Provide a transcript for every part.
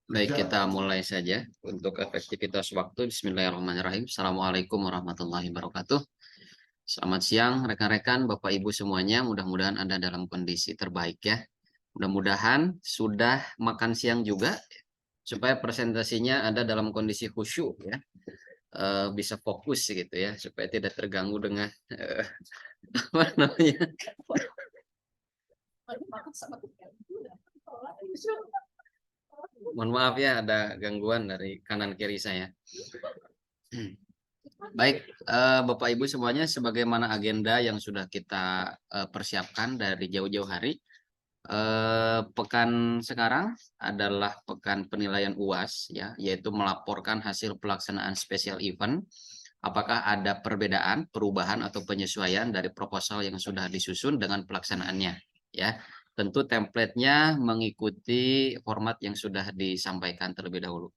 Baik, kita mulai saja untuk efektivitas waktu. Bismillahirrahmanirrahim. Assalamualaikum warahmatullahi wabarakatuh. Selamat siang rekan-rekan, Bapak Ibu semuanya. Mudah-mudahan Anda dalam kondisi terbaik ya. Mudah-mudahan sudah makan siang juga, supaya presentasinya Anda dalam kondisi khusyuk ya. Bisa fokus gitu ya, supaya tidak terganggu dengan apa namanya. Mohon maaf ya, ada gangguan dari kanan kiri saya. Baik, Bapak Ibu semuanya, sebagaimana agenda yang sudah kita persiapkan dari jauh-jauh hari, pekan sekarang adalah pekan penilaian UAS, ya, yaitu melaporkan hasil pelaksanaan special event. Apakah ada perbedaan, perubahan atau penyesuaian dari proposal yang sudah disusun dengan pelaksanaannya, ya. Tentu template-nya mengikuti format yang sudah disampaikan terlebih dahulu.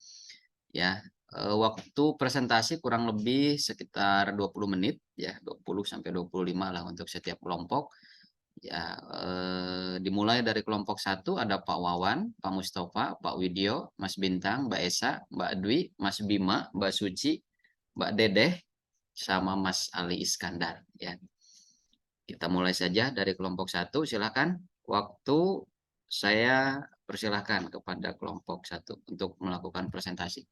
Ya, waktu presentasi kurang lebih sekitar 20 menit ya, 20 sampai 25 lah untuk setiap kelompok. Ya, dimulai dari kelompok 1 ada Pak Wawan, Pak Mustafa, Pak Widyo, Mas Bintang, Mbak Esa, Mbak Dwi, Mas Bima, Mbak Suci, Mbak Dedeh, sama Mas Ali Iskandar ya. Kita mulai saja dari kelompok 1, silakan. Waktu saya persilahkan kepada kelompok 1 untuk melakukan presentasi.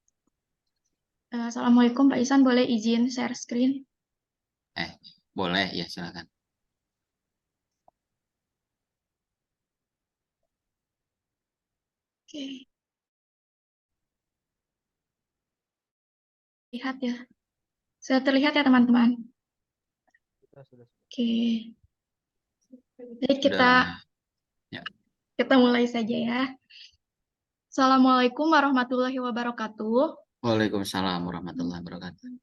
Assalamualaikum Pak Isan, boleh izin share screen? Boleh ya, silakan. Oke. Lihat ya. Sudah terlihat ya teman-teman? Oke. Jadi kita mulai saja ya. Assalamualaikum warahmatullahi wabarakatuh. Waalaikumsalam warahmatullahi wabarakatuh.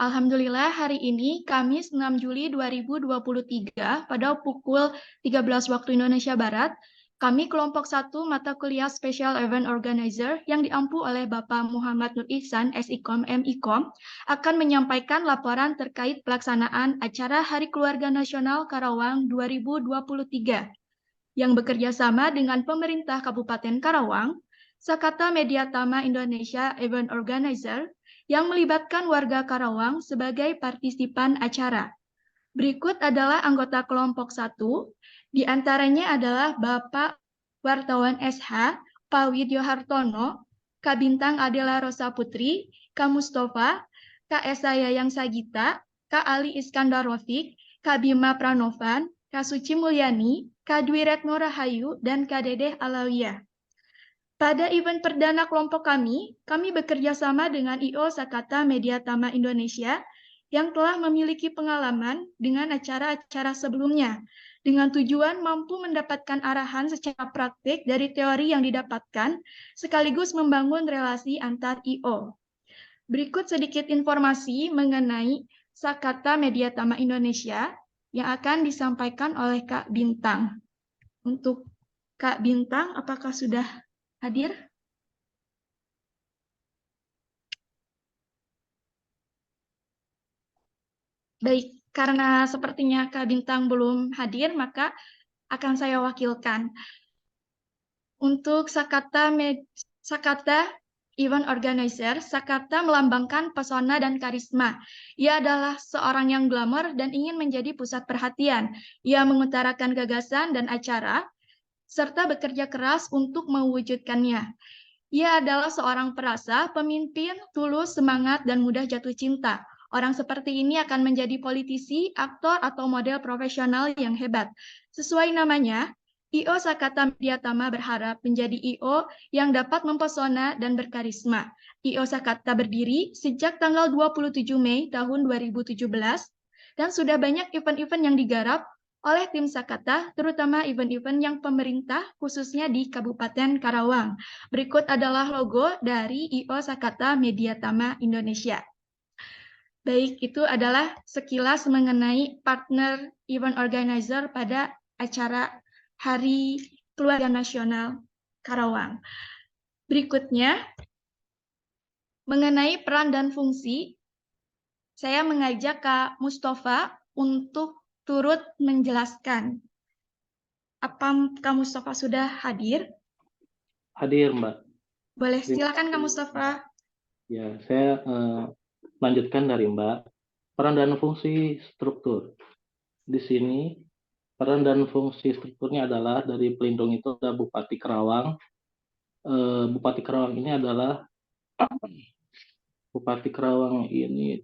Alhamdulillah hari ini Kamis 6 Juli 2023 pada pukul 13 waktu Indonesia Barat, kami kelompok 1 mata kuliah Special Event Organizer yang diampu oleh Bapak Muhammad Nur Ihsan, SIKOM, MIKOM, akan menyampaikan laporan terkait pelaksanaan acara Hari Keluarga Nasional Karawang 2023 yang bekerja sama dengan pemerintah Kabupaten Karawang, Sakata Media Tama Indonesia Event Organizer, yang melibatkan warga Karawang sebagai partisipan acara. Berikut adalah anggota kelompok 1, di antaranya adalah Bapak Wartawan SH, Pak Widyo Hartono, Kak Bintang Adela Rosa Putri, Kak Mustafa, Kak Esa Yayang Sagita, Kak Ali Iskandar Rofik, Kak Bima Pranovan, Kak Suci Mulyani, Kak Dwi Retno Rahayu, dan Kak Dedeh Alawiyah. Pada event perdana kelompok kami bekerja sama dengan I.O. Sakata Media Tama Indonesia yang telah memiliki pengalaman dengan acara-acara sebelumnya, dengan tujuan mampu mendapatkan arahan secara praktik dari teori yang didapatkan, sekaligus membangun relasi antar I.O. Berikut sedikit informasi mengenai Sakata Media Tama Indonesia yang akan disampaikan oleh Kak Bintang. Untuk Kak Bintang, apakah sudah hadir? Baik, karena sepertinya Kak Bintang belum hadir, maka akan saya wakilkan. Untuk Sakata Event Organizer, Sakata melambangkan pesona dan karisma. Ia adalah seorang yang glamor dan ingin menjadi pusat perhatian. Ia mengutarakan gagasan dan acara, serta bekerja keras untuk mewujudkannya. Ia adalah seorang perasa, pemimpin, tulus, semangat, dan mudah jatuh cinta. Orang seperti ini akan menjadi politisi, aktor, atau model profesional yang hebat. Sesuai namanya, I.O. Sakata Media Tama berharap menjadi I.O. yang dapat mempesona dan berkarisma. I.O. Sakata berdiri sejak tanggal 27 Mei tahun 2017, dan sudah banyak event-event yang digarap oleh tim Sakata, terutama event-event yang pemerintah, khususnya di Kabupaten Karawang. Berikut adalah logo dari I.O. Sakata Media Tama Indonesia. Baik, itu adalah sekilas mengenai partner event organizer pada acara Hari Keluarga Nasional Karawang. Berikutnya, mengenai peran dan fungsi, saya mengajak Kak Mustafa untuk turut menjelaskan. Apa Kak Mustafa sudah hadir? Hadir, Mbak. Boleh, Terima silakan Kak kasih. Mustafa. Ya, saya lanjutkan dari Mbak. Peran dan fungsi struktur. Di sini, peran dan fungsi strukturnya adalah dari pelindung itu ada Bupati Karawang. Bupati Karawang ini adalah Bupati Karawang ini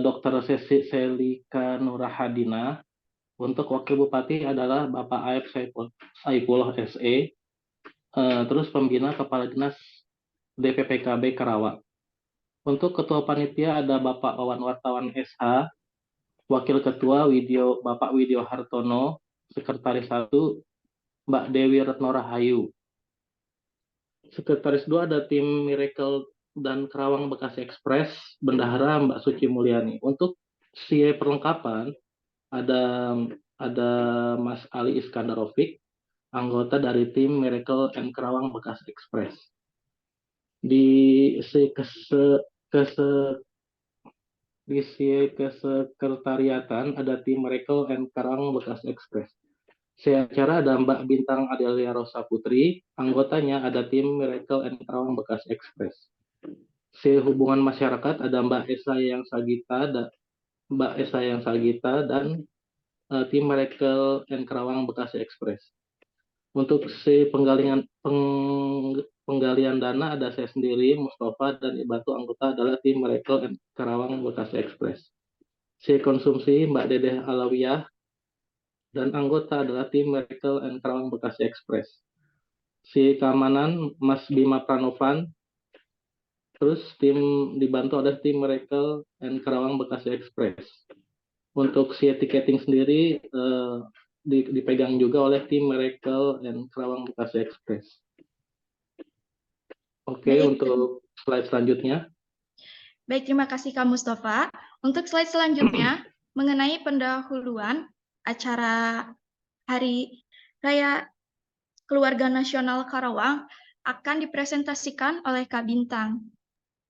Dr. Selika Nurahadina. Untuk Wakil Bupati adalah Bapak Aib Saifullah SE. Terus Pembina Kepala Dinas DPPKB Karawang. Untuk Ketua Panitia ada Bapak Wawan Wartawan SH, Wakil Ketua Bapak Widyo Hartono, Sekretaris 1 Mbak Dewi Retno Rahayu. Sekretaris 2 ada tim Miracle dan Kerawang Bekasi Express, Bendahara Mbak Suci Mulyani. Untuk si perlengkapan ada Mas Ali Iskandarovic, anggota dari tim Miracle and Kerawang Bekasi Express. Di kesekretariatan ada tim Miracle and Kerawang Bekasi Express. Secara ada Mbak Bintang Adelia Rosa Putri, anggotanya ada tim Miracle and Kerawang Bekasi Express. Hubungan masyarakat ada Mbak Esa yang Sagita dan tim Miracle and Kerawang Bekasi Express. Untuk penggalian dana ada saya sendiri, Mustafa, dan dibantu anggota adalah tim Miracle and Kerawang Bekasi Express. Konsumsi Mbak Dedeh Alawiyah dan anggota adalah tim Miracle and Kerawang Bekasi Express. Keamanan Mas Bima Pranovan, terus tim dibantu ada tim Miracle and Kerawang Bekasi Express. Untuk tiketing sendiri dipegang juga oleh tim Miracle and Kerawang Bekasi Express. Oke, untuk slide selanjutnya. Baik, terima kasih Kak Mustafa. Untuk slide selanjutnya, mengenai pendahuluan acara Hari Raya Keluarga Nasional Karawang akan dipresentasikan oleh Kak Bintang.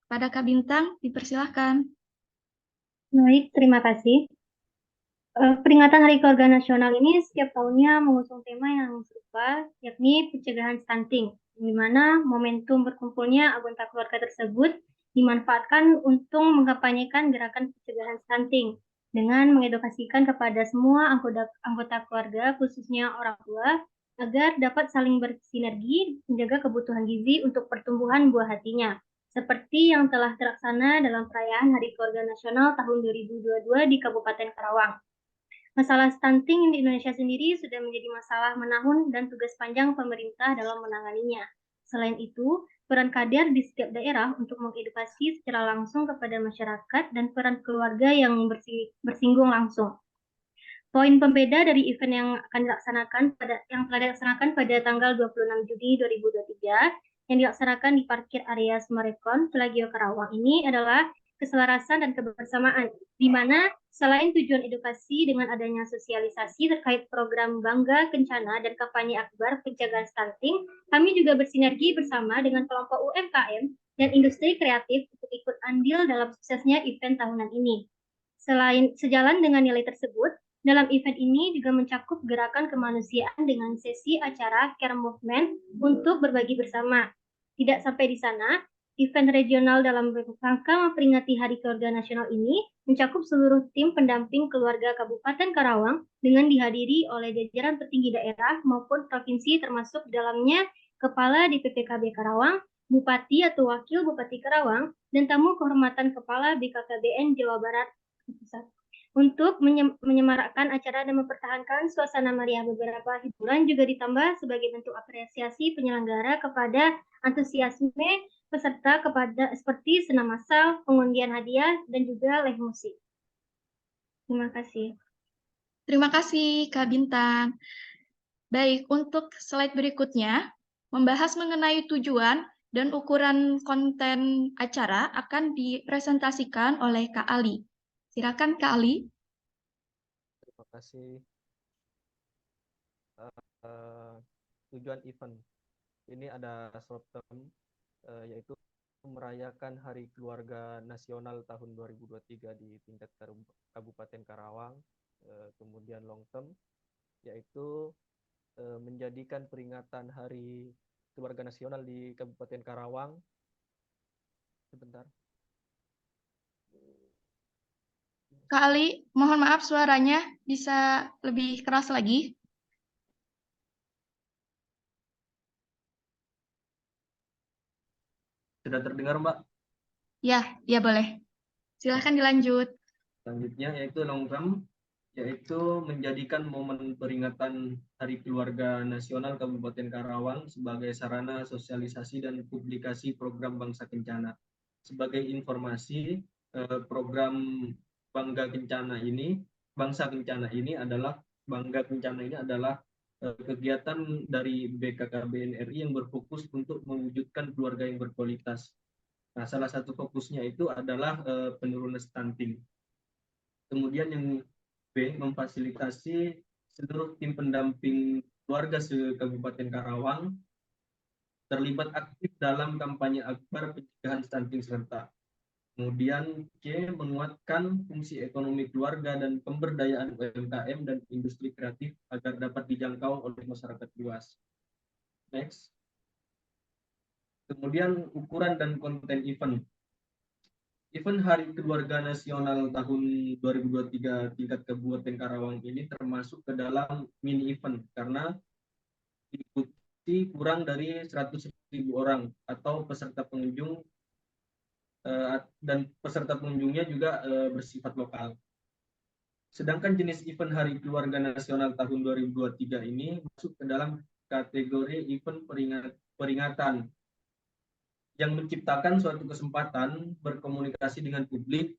Pada Kak Bintang, dipersilahkan. Baik, terima kasih. Peringatan Hari Keluarga Nasional ini setiap tahunnya mengusung tema yang serupa, yakni pencegahan stunting, di mana momentum berkumpulnya anggota keluarga tersebut dimanfaatkan untuk mengkampanyekan gerakan pencegahan stunting dengan mengedukasikan kepada semua anggota keluarga, khususnya orang tua, agar dapat saling bersinergi menjaga kebutuhan gizi untuk pertumbuhan buah hatinya, seperti yang telah terlaksana dalam perayaan Hari Keluarga Nasional tahun 2022 di Kabupaten Karawang. Masalah stunting di Indonesia sendiri sudah menjadi masalah menahun dan tugas panjang pemerintah dalam menanganinya. Selain itu, peran kader di setiap daerah untuk mengedukasi secara langsung kepada masyarakat dan peran keluarga yang bersinggung langsung. Poin pembeda dari event yang telah dilaksanakan pada tanggal 26 Juni 2023 yang dilaksanakan di parkir area Semarekon, Pelagio Karawang ini adalah keselarasan dan kebersamaan, di mana selain tujuan edukasi dengan adanya sosialisasi terkait program Bangga Kencana dan kampanye akbar pencegahan stunting, kami juga bersinergi bersama dengan kelompok UMKM dan industri kreatif untuk ikut andil dalam suksesnya event tahunan ini. Sejalan dengan nilai tersebut, dalam event ini juga mencakup gerakan kemanusiaan dengan sesi acara Care Movement untuk berbagi bersama. Tidak sampai di sana, event regional dalam rangka memperingati Hari Keluarga Nasional ini mencakup seluruh tim pendamping keluarga Kabupaten Karawang dengan dihadiri oleh jajaran petinggi daerah maupun provinsi termasuk dalamnya Kepala DPPKB Karawang, Bupati atau Wakil Bupati Karawang, dan tamu kehormatan Kepala BKKBN Jawa Barat Pusat. Untuk menyemarakkan acara dan mempertahankan suasana meriah, beberapa hiburan juga ditambah sebagai bentuk apresiasi penyelenggara kepada antusiasme peserta kepada seperti senam massal, pengundian hadiah, dan juga live musik. Terima kasih. Terima kasih Kak Bintang. Baik, untuk slide berikutnya, membahas mengenai tujuan dan ukuran konten acara akan dipresentasikan oleh Kak Ali. Silakan Kak Ali. Terima kasih. Tujuan event ini ada short term, yaitu merayakan Hari Keluarga Nasional tahun 2023 di tingkat Kabupaten Karawang. Kemudian long term, yaitu menjadikan peringatan Hari Keluarga Nasional di Kabupaten Karawang. Sebentar. Kak Ali, mohon maaf suaranya bisa lebih keras lagi. Sudah terdengar, Mbak? Ya, ya boleh. Silahkan dilanjut. Selanjutnya yaitu longgram, yaitu menjadikan momen peringatan Hari Keluarga Nasional Kabupaten Karawang sebagai sarana sosialisasi dan publikasi program Bangsa Kencana. Sebagai informasi, program Bangsa Kencana ini adalah kegiatan dari BKKBN RI yang berfokus untuk mewujudkan keluarga yang berkualitas. Nah, salah satu fokusnya itu adalah penurunan stunting. Kemudian yang B, memfasilitasi seluruh tim pendamping keluarga se-Kabupaten Karawang terlibat aktif dalam kampanye akbar pencegahan stunting serta. Kemudian C, menguatkan fungsi ekonomi keluarga dan pemberdayaan UMKM dan industri kreatif agar dapat dijangkau oleh masyarakat luas. Next. Kemudian ukuran dan konten event. Event Hari Keluarga Nasional tahun 2023 tingkat Kabupaten Karawang ini termasuk ke dalam mini event karena diikuti kurang dari 100.000 orang atau peserta pengunjung dan peserta pengunjungnya juga bersifat lokal. Sedangkan jenis event Hari Keluarga Nasional tahun 2023 ini masuk ke dalam kategori event peringatan yang menciptakan suatu kesempatan berkomunikasi dengan publik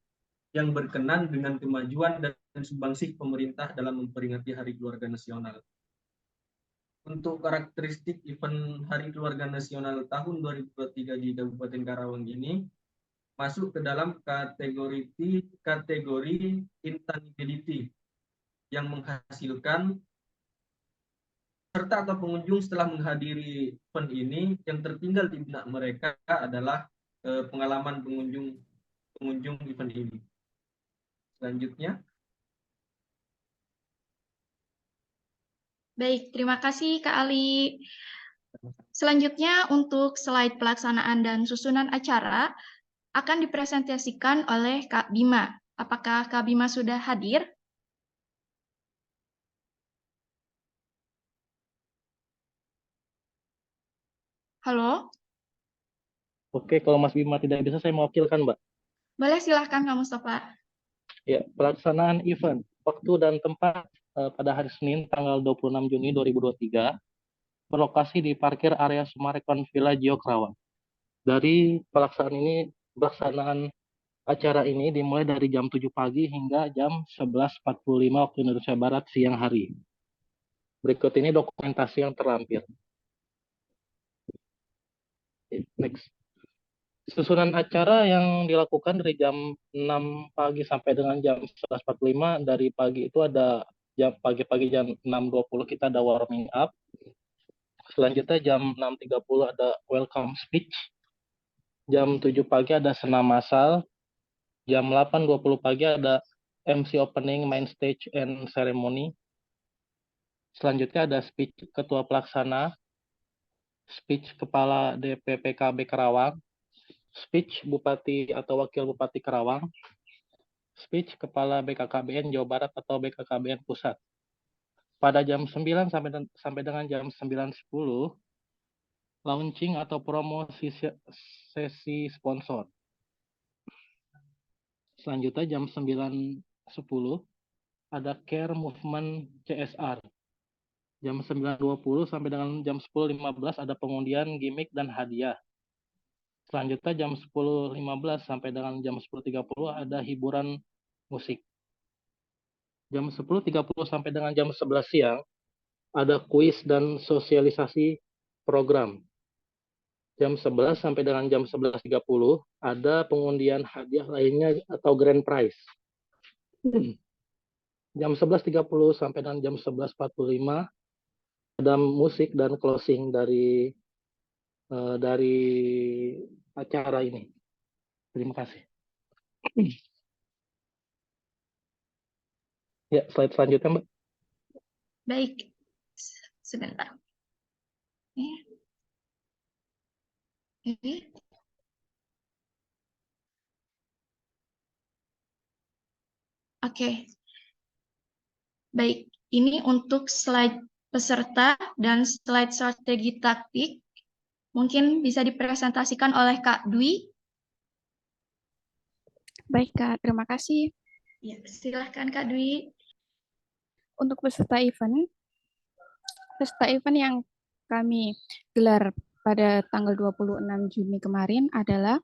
yang berkenan dengan kemajuan dan sumbangsih pemerintah dalam memperingati Hari Keluarga Nasional. Untuk karakteristik event Hari Keluarga Nasional tahun 2023 di Kabupaten Karawang ini masuk ke dalam kategori intangibility yang menghasilkan peserta atau pengunjung setelah menghadiri event ini yang tertinggal di benak mereka adalah pengalaman pengunjung event ini. Selanjutnya. Baik, terima kasih Kak Ali. Selanjutnya untuk slide pelaksanaan dan susunan acara akan dipresentasikan oleh Kak Bima. Apakah Kak Bima sudah hadir? Halo? Oke, kalau Mas Bima tidak bisa, saya mewakilkan, Mbak. Boleh silahkan Kak Mustafa. Ya, pelaksanaan event, waktu dan tempat pada hari Senin tanggal 26 Juni 2023 berlokasi di parkir area Sumarekon Villa Gio Karawang. Dari pelaksanaan acara ini dimulai dari jam 7 pagi hingga jam 11.45 waktu Indonesia Barat siang hari. Berikut ini dokumentasi yang terlampir. Next. Susunan acara yang dilakukan dari jam 6 pagi sampai dengan jam 11.45. Dari pagi itu ada pagi-pagi jam 6.20 kita ada warming up. Selanjutnya jam 6.30 ada welcome speech. Jam 7 pagi ada senam massal. Jam 8.20 pagi ada MC opening, main stage, and ceremony. Selanjutnya ada speech ketua pelaksana, speech kepala DPPKB Karawang, speech Bupati atau Wakil Bupati Karawang, speech Kepala BKKBN Jawa Barat atau BKKBN Pusat. Pada jam 9 sampai dengan jam 9.10, launching atau promo sesi sponsor. Selanjutnya jam 9.10 ada Care Movement CSR. Jam 9.20 sampai dengan jam 10.15 ada pengundian gimmick dan hadiah. Selanjutnya jam 10.15 sampai dengan jam 10.30 ada hiburan musik. Jam 10.30 sampai dengan jam 11 siang ada kuis dan sosialisasi program. Jam 11 sampai dengan jam 11.30 ada pengundian hadiah lainnya atau grand prize. Jam 11.30 sampai dengan jam 11.45 ada musik dan closing dari acara ini. Terima kasih. Ya, slide selanjutnya, Mbak. Baik, Sebentar. Oke. Oke. Baik, ini untuk slide peserta dan slide strategi taktik. Mungkin bisa dipresentasikan oleh Kak Dwi. Baik, Kak. Terima kasih. Ya, silahkan Kak Dwi. Untuk peserta event yang kami gelar pada tanggal 26 Juni kemarin adalah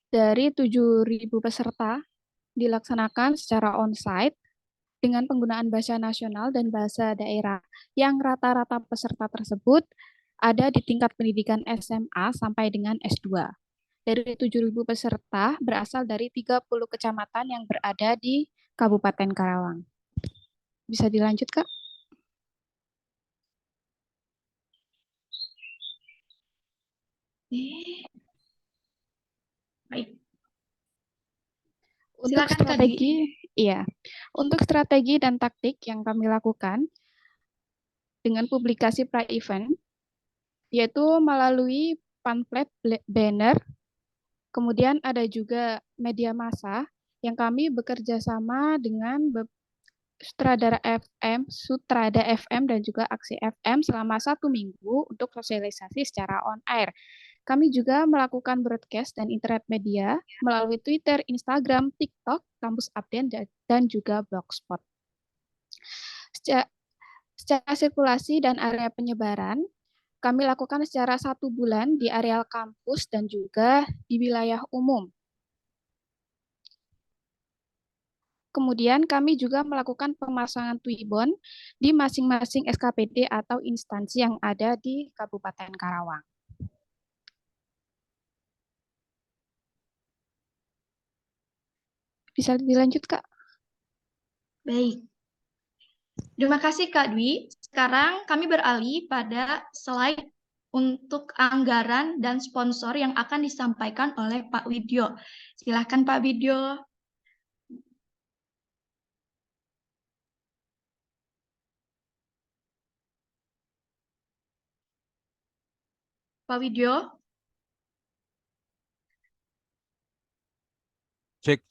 dari 7.000 peserta dilaksanakan secara on-site dengan penggunaan bahasa nasional dan bahasa daerah yang rata-rata peserta tersebut ada di tingkat pendidikan SMA sampai dengan S2. Dari 7.000 peserta berasal dari 30 kecamatan yang berada di Kabupaten Karawang. Bisa dilanjut, Kak? Baik. Untuk Silakan, Kak Dwi. Untuk strategi dan taktik yang kami lakukan dengan publikasi pra-event, yaitu melalui pamflet banner, kemudian ada juga media massa yang kami bekerja sama dengan Sutrada FM dan juga Aksi FM selama 1 minggu untuk sosialisasi secara on-air. Kami juga melakukan broadcast dan internet media melalui Twitter, Instagram, TikTok, Kampus Update, dan juga Blogspot. Secara sirkulasi dan area penyebaran, kami lakukan secara 1 bulan di areal kampus dan juga di wilayah umum. Kemudian kami juga melakukan pemasangan Twibbon di masing-masing SKPD atau instansi yang ada di Kabupaten Karawang. Bisa dilanjut, Kak? Baik. Terima kasih, Kak Dwi. Sekarang kami beralih pada slide untuk anggaran dan sponsor yang akan disampaikan oleh Pak Widyo. Silakan, Pak Widyo. Pak Widyo. Cek,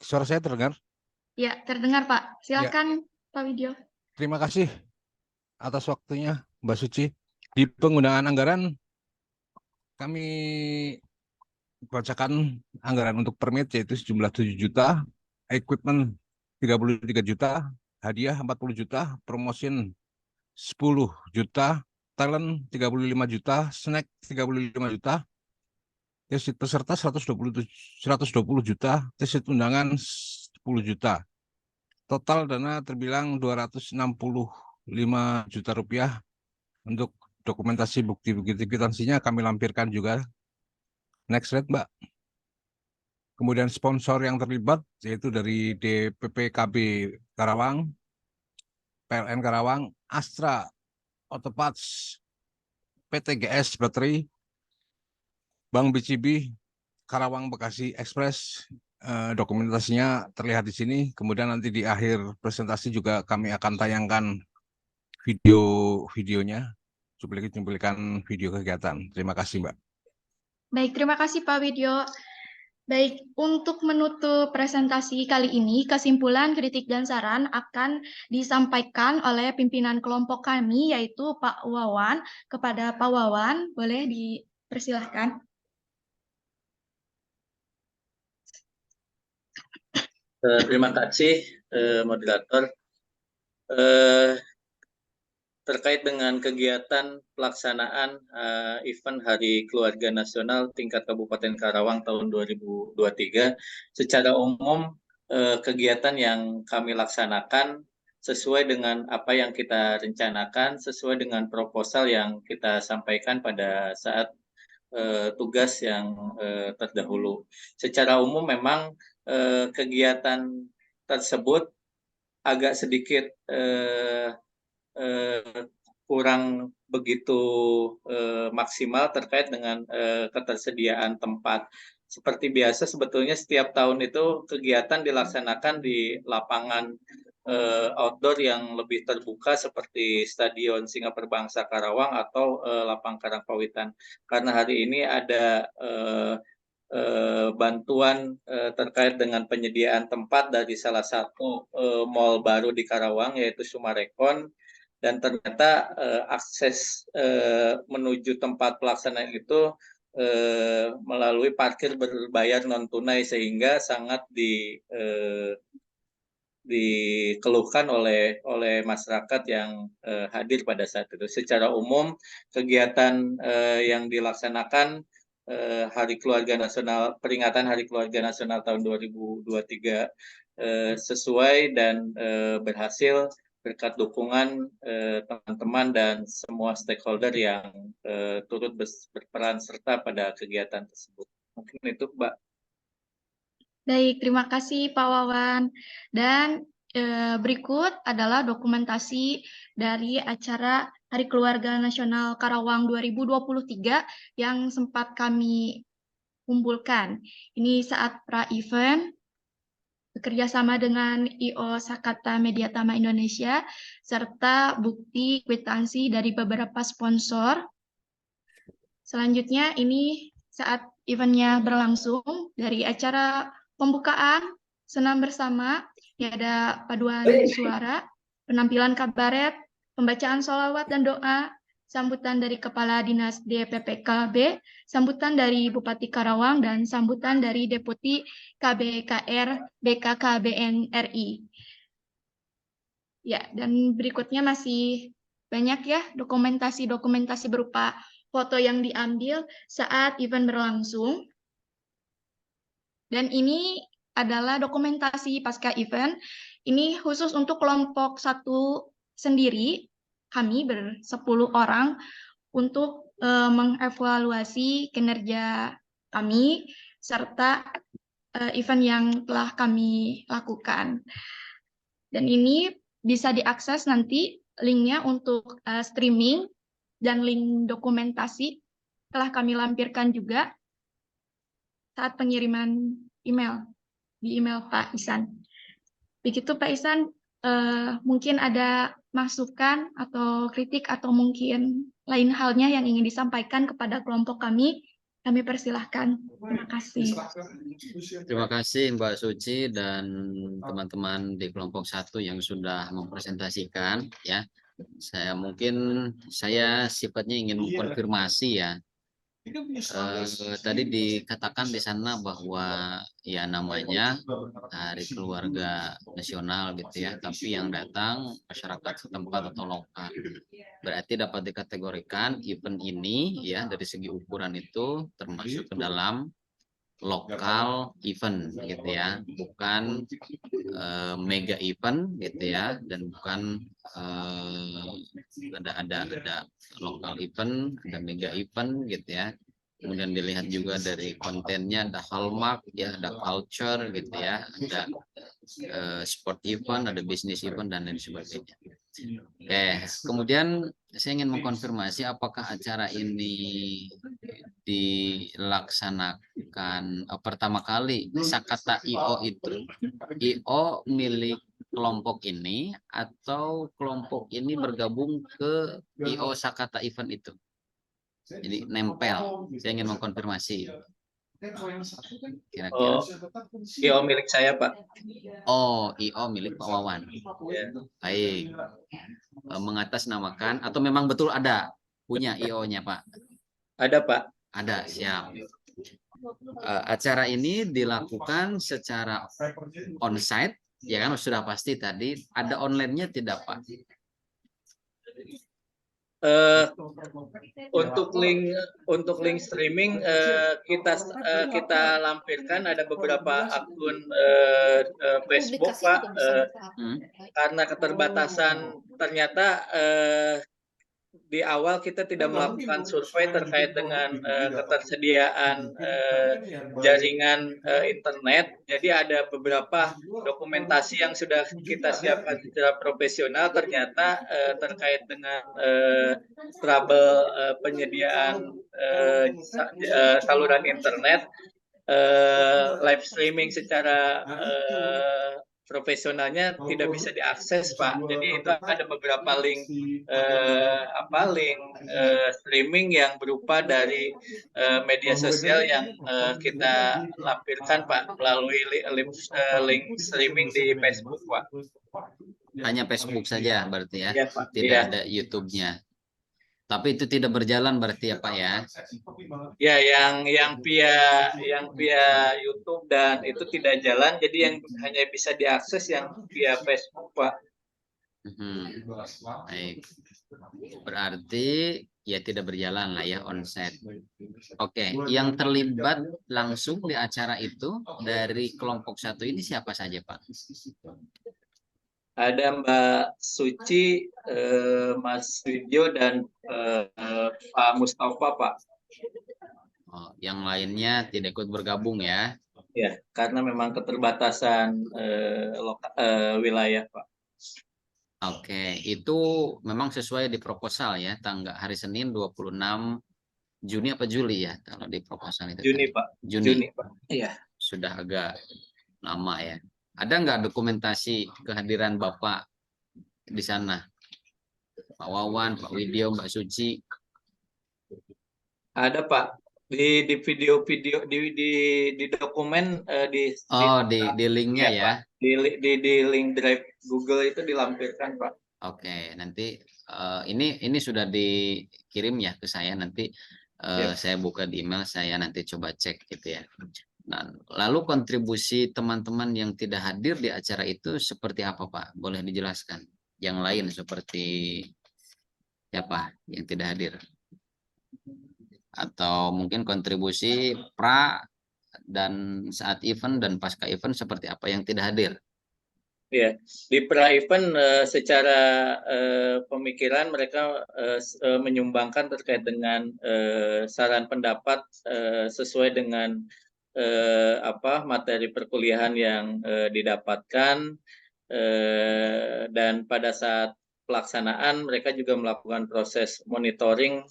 suara saya terdengar? Ya, terdengar, Pak. Silakan, Pak Widyo. Terima kasih atas waktunya, Mbak Suci. Di penggunaan anggaran, kami bacakan anggaran untuk permit yaitu sejumlah 7 juta, equipment 33 juta, hadiah 40 juta, promotion 10 juta, talent 35 juta, snack 35 juta, tesit peserta 120 juta, tesit undangan 10 juta. Total dana terbilang 265 juta rupiah. Untuk dokumentasi bukti-bukti kwitansinya kami lampirkan juga. Next slide, Mbak. Kemudian sponsor yang terlibat yaitu dari DPPKB Karawang, PLN Karawang, Astra Autoparts, PTGS Battery, Bank BCB, Karawang Bekasi Express. Dokumentasinya terlihat di sini. Kemudian nanti di akhir presentasi juga kami akan tayangkan videonya, cuplikan video kegiatan. Terima kasih, Mbak. Baik, terima kasih Pak Widyo. Baik, untuk menutup presentasi kali ini, kesimpulan, kritik, dan saran akan disampaikan oleh pimpinan kelompok kami, yaitu Pak Wawan. Kepada Pak Wawan, boleh dipersilahkan. Terima kasih, moderator. Terkait dengan kegiatan pelaksanaan event Hari Keluarga Nasional tingkat Kabupaten Karawang tahun 2023, secara umum kegiatan yang kami laksanakan sesuai dengan apa yang kita rencanakan, sesuai dengan proposal yang kita sampaikan pada saat tugas yang terdahulu. Secara umum memang kegiatan tersebut agak sedikit kurang begitu maksimal terkait dengan ketersediaan tempat. Seperti biasa sebetulnya setiap tahun itu kegiatan dilaksanakan di lapangan outdoor yang lebih terbuka seperti Stadion Singa Perbangsa Karawang atau Lapang Karangpawitan. Karena hari ini ada bantuan terkait dengan penyediaan tempat dari salah satu mall baru di Karawang yaitu Sumarekon, dan ternyata akses menuju tempat pelaksanaan itu melalui parkir berbayar non tunai, sehingga sangat dikeluhkan oleh masyarakat yang hadir pada saat itu. Secara umum kegiatan yang dilaksanakan Hari Keluarga Nasional, peringatan Hari Keluarga Nasional tahun 2023 sesuai dan berhasil berkat dukungan teman-teman dan semua stakeholder yang turut berperan serta pada kegiatan tersebut. Mungkin itu, Mbak. Baik, terima kasih Pak Wawan. Dan berikut adalah dokumentasi dari acara Hari Keluarga Nasional Karawang 2023 yang sempat kami kumpulkan. Ini saat pra-event bekerja sama dengan I.O. Sakata Mediatama Indonesia, serta bukti kwitansi dari beberapa sponsor. Selanjutnya ini saat eventnya berlangsung, dari acara pembukaan, senam bersama, ini ada paduan suara, penampilan kabaret, pembacaan sholawat dan doa, sambutan dari Kepala Dinas DPPKB, sambutan dari Bupati Karawang, dan sambutan dari Deputi KBKR BKKBN RI. Ya, dan berikutnya masih banyak ya dokumentasi-dokumentasi berupa foto yang diambil saat event berlangsung. Dan ini adalah dokumentasi pasca event. Ini khusus untuk kelompok 1 sendiri, kami ber-10 orang, untuk mengevaluasi kinerja kami, serta event yang telah kami lakukan. Dan ini bisa diakses nanti linknya untuk streaming, dan link dokumentasi telah kami lampirkan juga saat pengiriman email, di email Pak Ihsan. Begitu Pak Ihsan, mungkin ada masukan atau kritik atau mungkin lain halnya yang ingin disampaikan kepada kelompok kami persilahkan. Terima kasih. Terima kasih Mbak Suci dan teman-teman di kelompok 1 yang sudah mempresentasikan ya. Saya sifatnya ingin mengkonfirmasi ya. Tadi dikatakan di sana bahwa ya namanya Hari Keluarga Nasional gitu ya, tapi yang datang masyarakat setempat atau lokal. Berarti dapat dikategorikan event ini ya dari segi ukuran itu termasuk ke dalam lokal event gitu ya, bukan mega event gitu ya, dan bukan ada lokal event, ada mega event gitu ya. Kemudian dilihat juga dari kontennya, ada hallmark ya, ada culture gitu ya, ada sport event, ada business event dan lain sebagainya. Oke, kemudian saya ingin mengkonfirmasi apakah acara ini dilaksanakan pertama kali Sakata I.O. itu I.O. milik kelompok ini atau kelompok ini bergabung ke I.O. Sakata event itu. Jadi nempel. Saya ingin mengkonfirmasi. Kira-kira. I.O. milik saya, Pak. Oh, I.O. milik Pak Wawan. Ya. Baik. Mengatasnamakan atau memang betul ada punya I.O.-nya, Pak? Ada, Pak. Ada, siap. Acara ini dilakukan secara on-site, ya kan sudah pasti tadi. Ada online-nya tidak, Pak? Untuk link streaming kita lampirkan, ada beberapa akun Facebook, Pak. Karena keterbatasan, ternyata di awal kita tidak melakukan survei terkait dengan ketersediaan jaringan internet. Jadi ada beberapa dokumentasi yang sudah kita siapkan secara profesional, ternyata terkait dengan trouble penyediaan saluran internet, live streaming secara profesionalnya tidak bisa diakses, Pak. Jadi itu ada beberapa link streaming yang berupa dari media sosial yang kita lampirkan, Pak, melalui link streaming di Facebook, Pak. Hanya Facebook saja berarti ya, Iya, Pak. tidak Iya. ada YouTube-nya. Tapi itu tidak berjalan berarti ya Pak ya? Ya, yang via YouTube dan itu tidak jalan, jadi yang hanya bisa diakses yang via Facebook, Pak. Baik. Berarti ya tidak berjalan lah ya onsite. Oke, yang terlibat langsung di acara itu dari kelompok 1 ini siapa saja Pak? Ada Mbak Suci, Mas Widyo, dan Pak Mustafa, Pak. Oh, yang lainnya tidak ikut bergabung ya? Ya, karena memang keterbatasan wilayah, Pak. Oke, itu memang sesuai di proposal ya, tanggal hari Senin 26 Juni apa Juli ya, kalau di proposal itu? Juni, tadi. Pak. Juni, Pak. Iya. Sudah agak lama ya. Ada nggak dokumentasi kehadiran Bapak di sana? Pak Wawan, Pak Widyo, Mbak Suci? Ada, Pak. Di video-video di dokumen di linknya ya. Pak. Di link drive Google itu dilampirkan, Pak. Oke, nanti ini sudah dikirim ya ke saya, nanti saya buka di email, saya nanti coba cek gitu ya. Nah, lalu kontribusi teman-teman yang tidak hadir di acara itu seperti apa Pak? Boleh dijelaskan? Yang lain seperti siapa yang tidak hadir? Atau mungkin kontribusi pra dan saat event dan pasca event seperti apa yang tidak hadir? Ya, di pra event secara pemikiran mereka menyumbangkan terkait dengan saran pendapat sesuai dengan materi perkuliahan yang didapatkan, dan pada saat pelaksanaan mereka juga melakukan proses monitoring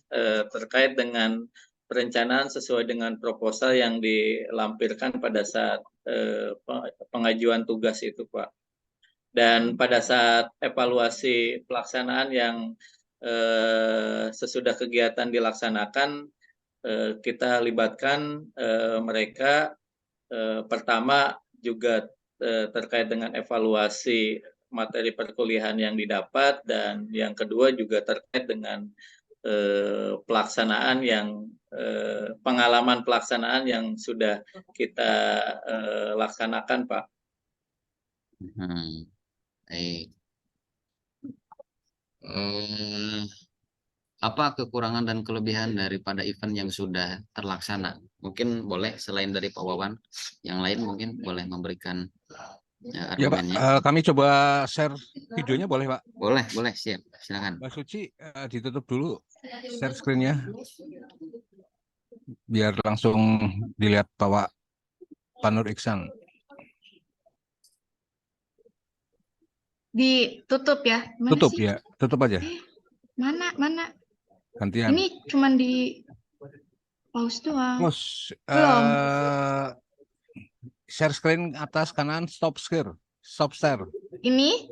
terkait dengan perencanaan sesuai dengan proposal yang dilampirkan pada saat pengajuan tugas itu, Pak. Dan pada saat evaluasi pelaksanaan yang sesudah kegiatan dilaksanakan, kita libatkan mereka pertama juga terkait dengan evaluasi materi perkuliahan yang didapat, dan yang kedua juga terkait dengan pelaksanaan yang pengalaman pelaksanaan yang sudah kita laksanakan, Pak. Baik. Apa kekurangan dan kelebihan daripada event yang sudah terlaksana? Mungkin boleh selain dari Pak Wawan, yang lain mungkin boleh memberikan argumennya. Ya Pak, kami coba share videonya boleh Pak? Boleh, siap. Silakan. Mbak Suci, ditutup dulu share screen-nya, biar langsung dilihat Pak Nur Iksan. Ditutup ya? Mana tutup sih? Ya, tutup aja. Mana? Gantian. Ini cuman di pause doang. Pause. Belum. Share screen atas kanan, stop share. Ini?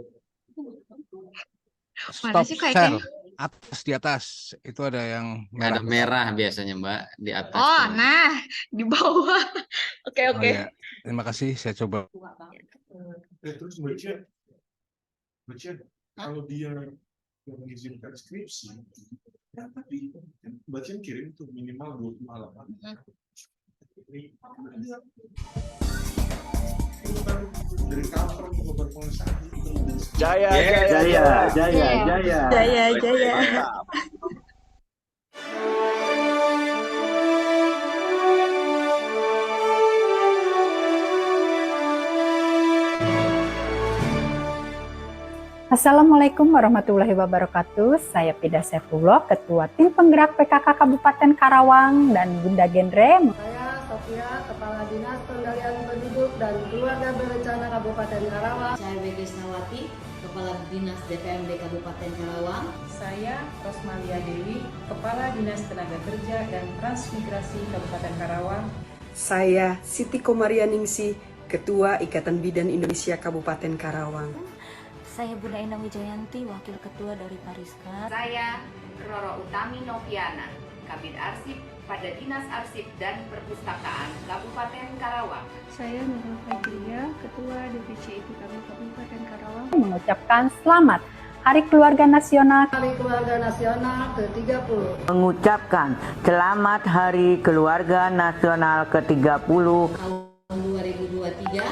Stop sih share. kayaknya? Atas, di atas itu ada yang merah. Ada merah biasanya Mbak di atas. Oh, nah di bawah. Oke. Oh, ya. Terima kasih, saya coba. Terus baca kalau dia mengizinkan skripsi, ya tapi baca kirim tuh minimal 20 halaman. Ini dari cover ke pengusaha. Jaya. Assalamualaikum warahmatullahi wabarakatuh. Saya Pida Saifullah, Ketua Tim Penggerak PKK Kabupaten Karawang, dan Bunda Genre. Saya Sofia, Kepala Dinas Pengendalian Penduduk dan Keluarga Berencana Kabupaten Karawang. Saya Wegesnawati, Kepala Dinas DPMD Kabupaten Karawang. Saya Rosmalia Dewi, Kepala Dinas Tenaga Kerja dan Transmigrasi Kabupaten Karawang. Saya Siti Komarianingsih, Ketua Ikatan Bidan Indonesia Kabupaten Karawang. Saya Bunda Endang Wijayanti, Wakil Ketua dari Pariska. Saya Roro Utami Noviana, Kabid Arsip pada Dinas Arsip dan Perpustakaan Kabupaten Karawang. Saya Nurul Fajriya, Ketua DPC IPKB Kabupaten Karawang. Mengucapkan selamat Hari Keluarga Nasional. Hari Keluarga Nasional ke-30. Mengucapkan selamat Hari Keluarga Nasional ke-30. Tahun 2023,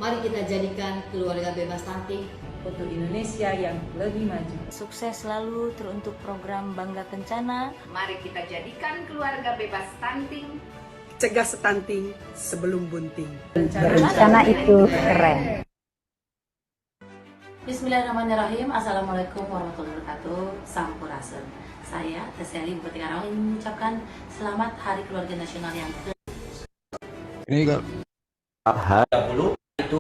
mari kita jadikan keluarga bebas stunting untuk Indonesia yang lebih maju. Sukses selalu teruntuk program Bangga Kencana. Mari kita jadikan keluarga bebas stunting. Cegah stunting sebelum bunting. Berencana itu keren. Bismillahirrahmanirrahim. Assalamualaikum warahmatullahi wabarakatuh. Sampurasun. Saya Teseli Bupati Karawang ingin mengucapkan selamat Hari Keluarga Nasional yang ke. Ini kalau 30 itu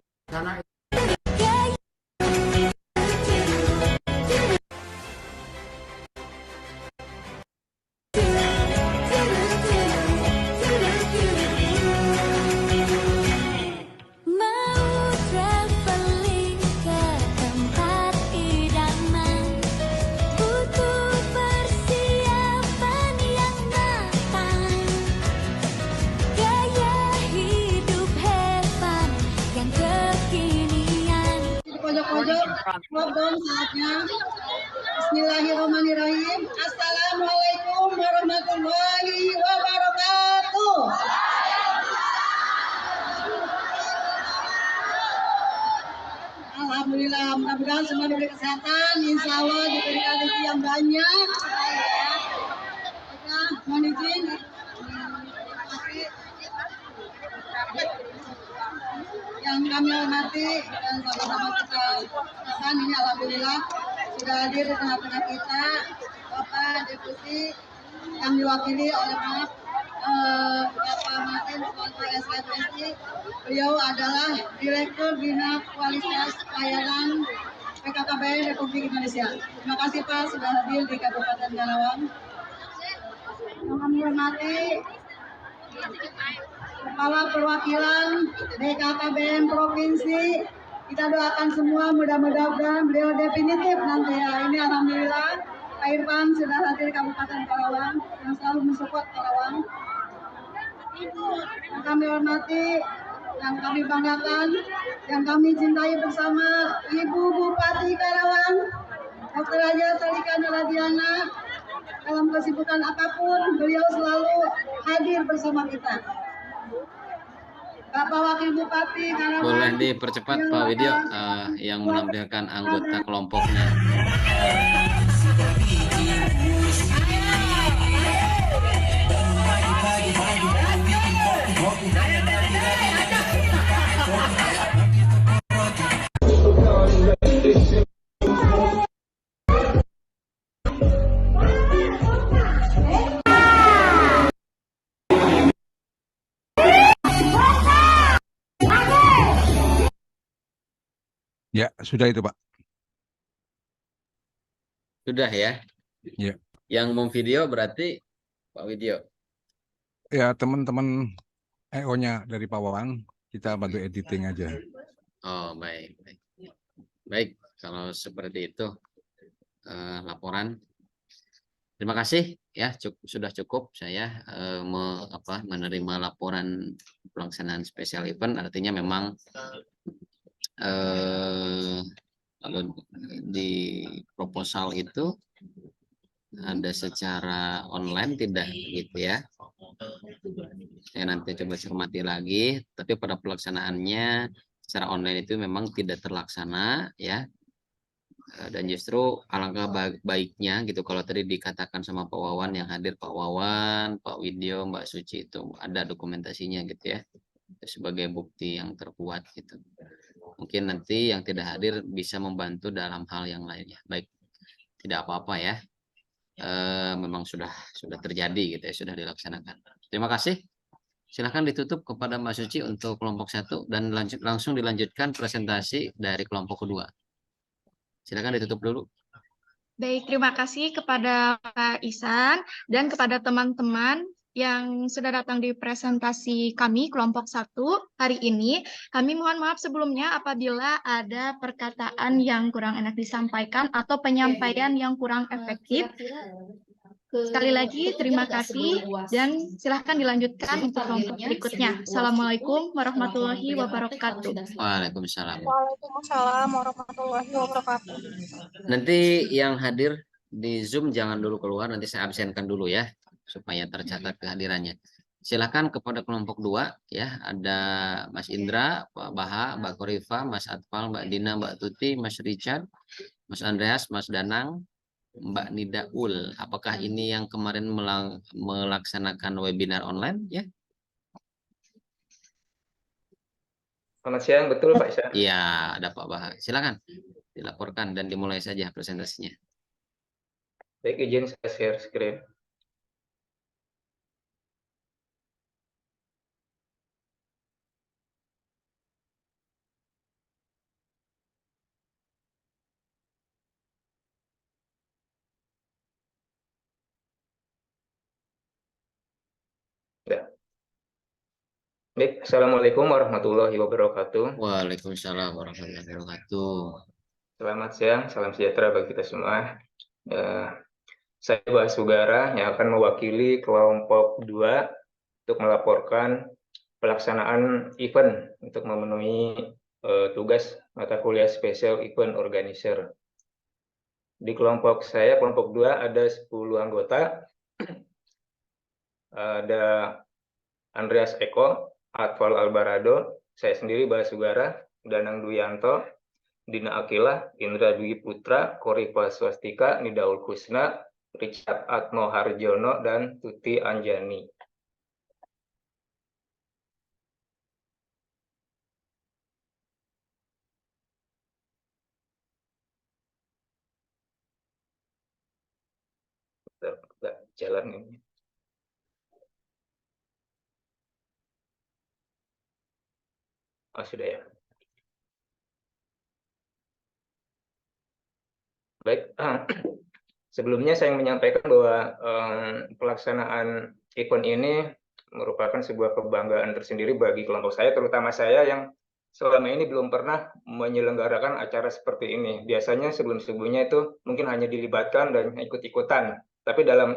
Lockdown saatnya. Bismillahirrahmanirrahim. Assalamualaikum warahmatullahi wabarakatuh. Alhamdulillah, mudah-mudahan semua diberi kesehatan, insya Allah diberikan rezeki yang banyak. Mohon izin. Yang kami hormati dan sama-sama kita rasakan ini alhamdulillah sudah hadir di tengah-tengah kita Bapak Deputi yang diwakili oleh Bapak Martin Suwanto SKPSI. Beliau adalah Direktur Bina Kualitas Pelayanan PKKBN Republik Indonesia. Terima kasih Pak sudah hadir di Kabupaten Karawang. Yang kami hormati Kepala Perwakilan BKKBN Provinsi, kita doakan semua mudah-mudahan beliau definitif nanti ya. Ini alhamdulillah Pak Irfan sudah hadir di Kabupaten Karawang yang selalu mensupport Karawang. Yang kami hormati, yang kami banggakan, yang kami cintai bersama Ibu Bupati Karawang, Dr. Haja Salika Nuradiana. Dalam kesibukan apapun, beliau selalu hadir bersama kita. Bapak Wakil Bupati Karawang. Boleh dipercepat Pak Widyo yang menampilkan anggota kelompoknya. ya sudah itu Pak. Sudah ya? Ya. Yang mau video berarti Pak Widyo. Ya teman-teman EO-nya dari Pak Wawan, kita bantu editing aja. Oh baik, baik. Baik, kalau seperti itu laporan. Terima kasih ya, sudah cukup saya menerima laporan pelaksanaan special event. Artinya memang kalau di proposal itu ada secara online tidak gitu ya. Saya nanti coba cermati lagi, tapi pada pelaksanaannya secara online itu memang tidak terlaksana ya. Dan justru alangkah baiknya gitu kalau tadi dikatakan sama Pak Wawan yang hadir, Pak Wawan, Pak Widyo, Mbak Suci, itu ada dokumentasinya gitu ya, sebagai bukti yang terkuat gitu. Mungkin nanti yang tidak hadir bisa membantu dalam hal yang lainnya. Baik, tidak apa-apa ya. Memang sudah terjadi gitu ya, sudah dilaksanakan. Terima kasih. Silahkan ditutup kepada Mbak Suci untuk kelompok 1 dan langsung dilanjutkan presentasi dari kelompok kedua. Silakan ditutup dulu. Baik, terima kasih kepada Pak Ihsan dan kepada teman-teman yang sudah datang di presentasi kami kelompok 1 hari ini. Kami mohon maaf sebelumnya apabila ada perkataan yang kurang enak disampaikan atau penyampaian yang kurang efektif. Sekali lagi terima kasih dan silahkan dilanjutkan untuk kelompok berikutnya. Assalamualaikum warahmatullahi wabarakatuh. Waalaikumsalam. Waalaikumsalam warahmatullahi wabarakatuh. Nanti yang hadir di Zoom jangan dulu keluar, nanti saya absenkan dulu ya, supaya tercatat kehadirannya. Silakan kepada kelompok 2 ya, ada Mas Indra, Pak Baha, Mbak Korifa, Mas Atfal, Mbak Dina, Mbak Tuti, Mas Richard, Mas Andreas, Mas Danang, Mbak Nidaul. Apakah ini yang kemarin melaksanakan webinar online ya? Selamat siang, betul Pak Syah. Iya, ada Pak Baha. Silakan dilaporkan dan dimulai saja presentasinya. Baik, izin saya share screen. Ya. Baik, Assalamualaikum warahmatullahi wabarakatuh. Waalaikumsalam warahmatullahi wabarakatuh. Selamat siang, salam sejahtera bagi kita semua. Saya Baha Sugara yang akan mewakili kelompok 2 untuk melaporkan pelaksanaan event untuk memenuhi tugas mata kuliah Special Event Organizer. Di kelompok saya, kelompok 2 ada 10 anggota. Ada Andreas Eko, Atfal Albarado, saya sendiri Baha Sugara, Danang Duyanto, Dina Akila, Indra Dwi Putra, Korifa Swastika, Nidaul Kusna, Richard Atmo Harjono, dan Tuti Anjani. Jalan ini. Oh, sudah ya. Baik, sebelumnya saya menyampaikan bahwa pelaksanaan event ini merupakan sebuah kebanggaan tersendiri bagi kelompok saya, terutama saya yang selama ini belum pernah menyelenggarakan acara seperti ini. Biasanya sebelum-sebelumnya itu mungkin hanya dilibatkan dan ikut-ikutan. Tapi dalam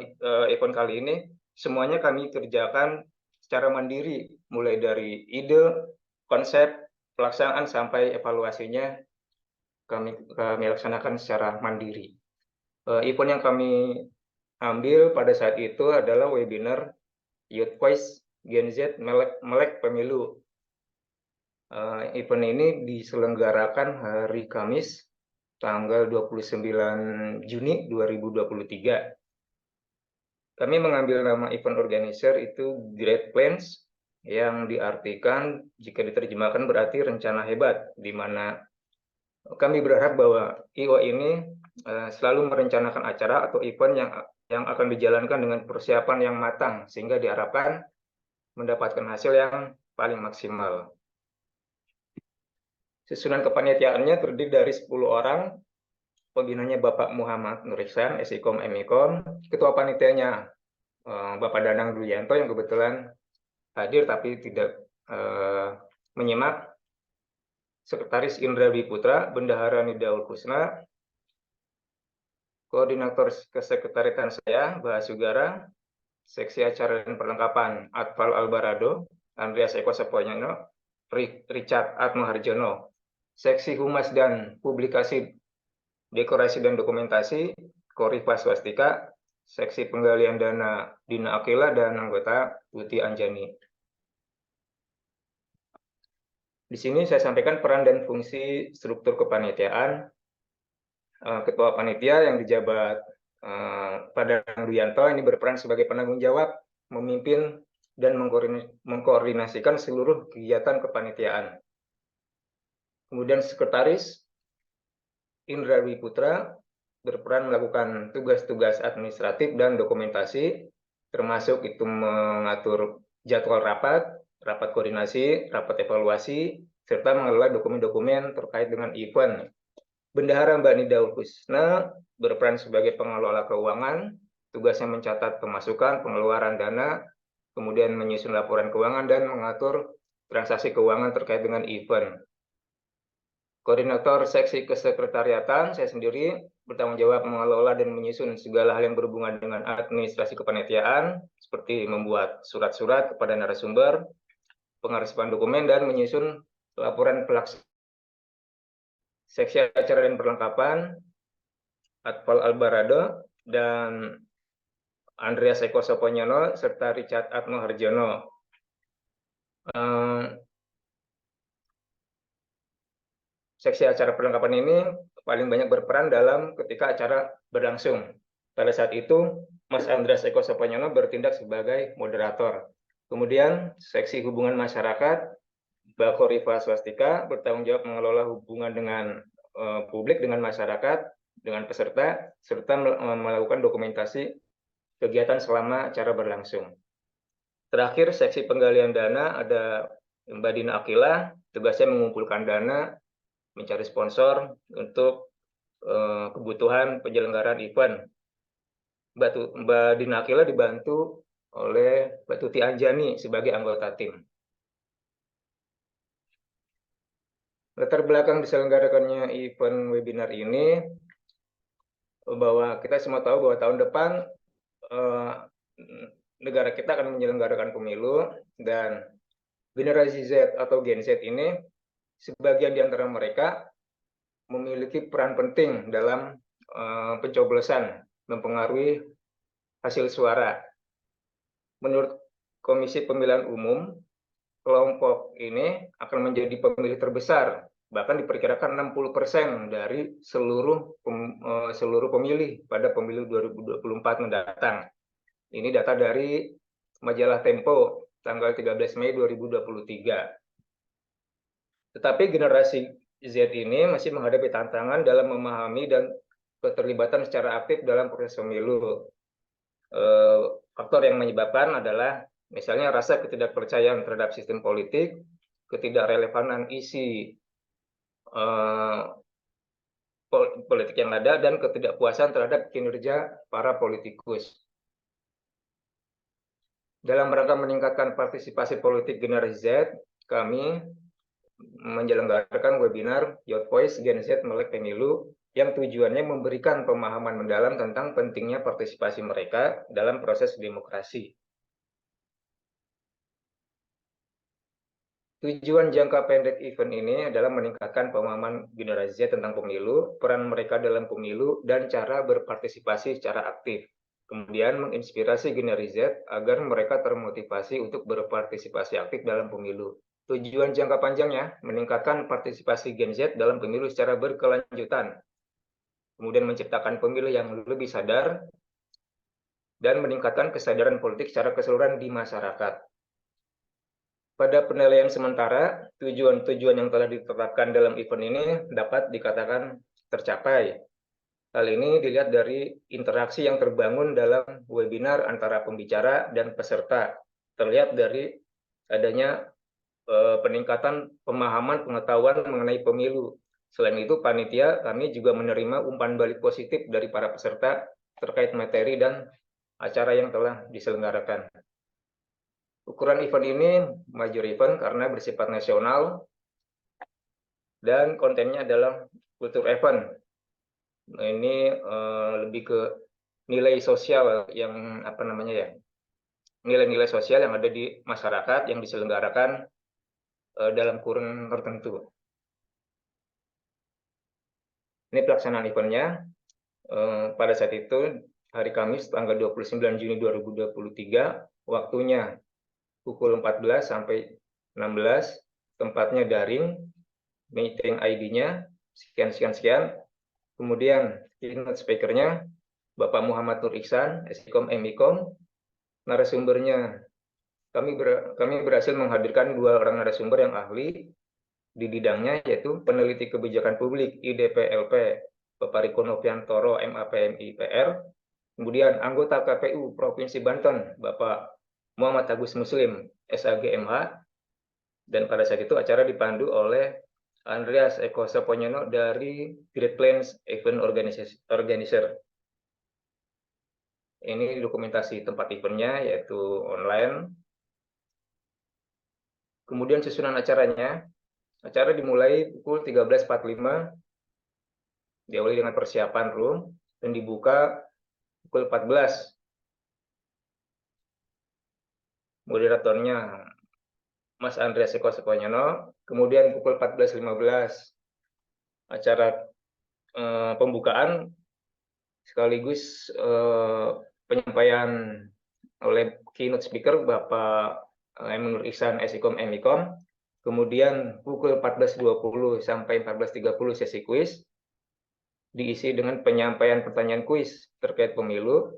event kali ini, semuanya kami kerjakan secara mandiri, mulai dari ide, konsep, pelaksanaan, sampai evaluasinya kami laksanakan secara mandiri. Event yang kami ambil pada saat itu adalah webinar Youth Voice Gen Z Melek Pemilu. Event ini diselenggarakan hari Kamis, tanggal 29 Juni 2023. Kami mengambil nama event organizer itu Great Plans, yang diartikan jika diterjemahkan berarti rencana hebat, di mana kami berharap bahwa IO ini selalu merencanakan acara atau event yang akan dijalankan dengan persiapan yang matang, sehingga diharapkan mendapatkan hasil yang paling maksimal. Susunan kepanitiaannya terdiri dari 10 orang, pembinanya Bapak Muhammad Nur Ihsan, SIKOM MIKOM, ketua panitianya Bapak Danang Duyanto yang kebetulan hadir tapi tidak menyimak, Sekretaris Indra Dwi Putra, Bendahara Nidaul Kusna, Koordinator Kesekretariatan saya, Baha Sugara, Seksi Acara dan Perlengkapan, Atfal Albarado, Andreas Eko Sapoyano, Richard Atmo Harjono, Seksi Humas dan Publikasi, Dekorasi dan Dokumentasi, Korifa Swastika, Seksi Penggalian Dana, Dina Akila, dan anggota Tuti Anjani. Di sini saya sampaikan peran dan fungsi struktur kepanitiaan. Ketua panitia yang dijabat pada Duyanto ini berperan sebagai penanggung jawab, memimpin dan mengkoordinasikan seluruh kegiatan kepanitiaan. Kemudian sekretaris Indra Dwi Putra berperan melakukan tugas-tugas administratif dan dokumentasi, termasuk itu mengatur jadwal rapat, rapat koordinasi, rapat evaluasi, serta mengelola dokumen-dokumen terkait dengan event. Bendahara Mbak Nidaul Kusna berperan sebagai pengelola keuangan, tugasnya mencatat pemasukan, pengeluaran dana, kemudian menyusun laporan keuangan, dan mengatur transaksi keuangan terkait dengan event. Koordinator seksi kesekretariatan, saya sendiri bertanggung jawab mengelola dan menyusun segala hal yang berhubungan dengan administrasi kepanitiaan, seperti membuat surat-surat kepada narasumber, pengarsipan dokumen, dan menyusun laporan pelaksanaan. Seksi acara dan perlengkapan, Atfal Albarado dan Andreas Eko Soponyono, serta Richard Atmo Harjono. Seksi acara perlengkapan ini paling banyak berperan dalam ketika acara berlangsung. Pada saat itu, Mas Andreas Eko Soponyono bertindak sebagai moderator. Kemudian, seksi hubungan masyarakat, Mbak Khorifa Swastika bertanggung jawab mengelola hubungan dengan publik, dengan masyarakat, dengan peserta, serta melakukan dokumentasi kegiatan selama acara berlangsung. Terakhir, seksi penggalian dana ada Mbak Dina Akila, tugasnya mengumpulkan dana, mencari sponsor untuk kebutuhan penyelenggaraan event. Mbak Dina Akila dibantu oleh Mbak Tuti Anjani sebagai anggota tim. Latar belakang diselenggarakannya event webinar ini, bahwa kita semua tahu bahwa tahun depan negara kita akan menyelenggarakan pemilu, dan generasi Z atau Gen Z ini, sebagian di antara mereka memiliki peran penting dalam pencoblosan, mempengaruhi hasil suara. Menurut Komisi Pemilihan Umum, kelompok ini akan menjadi pemilih terbesar, bahkan diperkirakan 60% dari seluruh pemilih pada pemilu 2024 mendatang. Ini data dari majalah Tempo tanggal 13 Mei 2023. Tetapi generasi Z ini masih menghadapi tantangan dalam memahami dan keterlibatan secara aktif dalam proses pemilu. Faktor yang menyebabkan adalah misalnya rasa ketidakpercayaan terhadap sistem politik, ketidakrelevanan isi politik yang ada, dan ketidakpuasan terhadap kinerja para politikus. Dalam rangka meningkatkan partisipasi politik generasi Z, kami menyelenggarakan webinar Youth Voice Gen Z Melek Pemilu yang tujuannya memberikan pemahaman mendalam tentang pentingnya partisipasi mereka dalam proses demokrasi. Tujuan jangka pendek event ini adalah meningkatkan pemahaman generasi Z tentang pemilu, peran mereka dalam pemilu, dan cara berpartisipasi secara aktif. Kemudian menginspirasi generasi Z agar mereka termotivasi untuk berpartisipasi aktif dalam pemilu. Tujuan jangka panjangnya meningkatkan partisipasi Gen Z dalam pemilu secara berkelanjutan, kemudian menciptakan pemilih yang lebih sadar, dan meningkatkan kesadaran politik secara keseluruhan di masyarakat. Pada penilaian sementara, tujuan-tujuan yang telah ditetapkan dalam event ini dapat dikatakan tercapai. Hal ini dilihat dari interaksi yang terbangun dalam webinar antara pembicara dan peserta. Terlihat dari adanya peningkatan pemahaman pengetahuan mengenai pemilu. Selain itu, panitia kami juga menerima umpan balik positif dari para peserta terkait materi dan acara yang telah diselenggarakan. Ukuran event ini major event karena bersifat nasional dan kontennya adalah kultur event. Ini lebih ke nilai sosial yang nilai-nilai sosial yang ada di masyarakat yang diselenggarakan dalam kurun tertentu. Ini pelaksanaan eventnya pada saat itu hari Kamis tanggal 29 Juni 2023, waktunya pukul 14 sampai 16, tempatnya daring, meeting ID-nya sekian. Kemudian keynote speaker-nya Bapak Muhammad Nur Ihsan, Esikom Emikom. Narasumbernya kami berhasil menghadirkan 2 orang narasumber yang ahli di bidangnya, yaitu peneliti kebijakan publik IDPLP Bapak Riko Noviantoro MAPMI PR, kemudian anggota KPU Provinsi Banten Bapak Muhammad Agus Muslim SAGMH, dan pada saat itu acara dipandu oleh Andreas Eko Soponyono dari Great Plains Event Organizer. Ini dokumentasi tempat eventnya, yaitu online, Kemudian susunan acaranya, acara dimulai pukul 13.45, diawali dengan persiapan room, dan dibuka pukul 14. Moderatornya Mas Andreas Eko Sekonyono, kemudian pukul 14.15 acara pembukaan sekaligus penyampaian oleh keynote speaker Bapak Nur Ihsan Esikom Emikom, kemudian pukul 14.20 sampai 14.30 sesi kuis diisi dengan penyampaian pertanyaan kuis terkait pemilu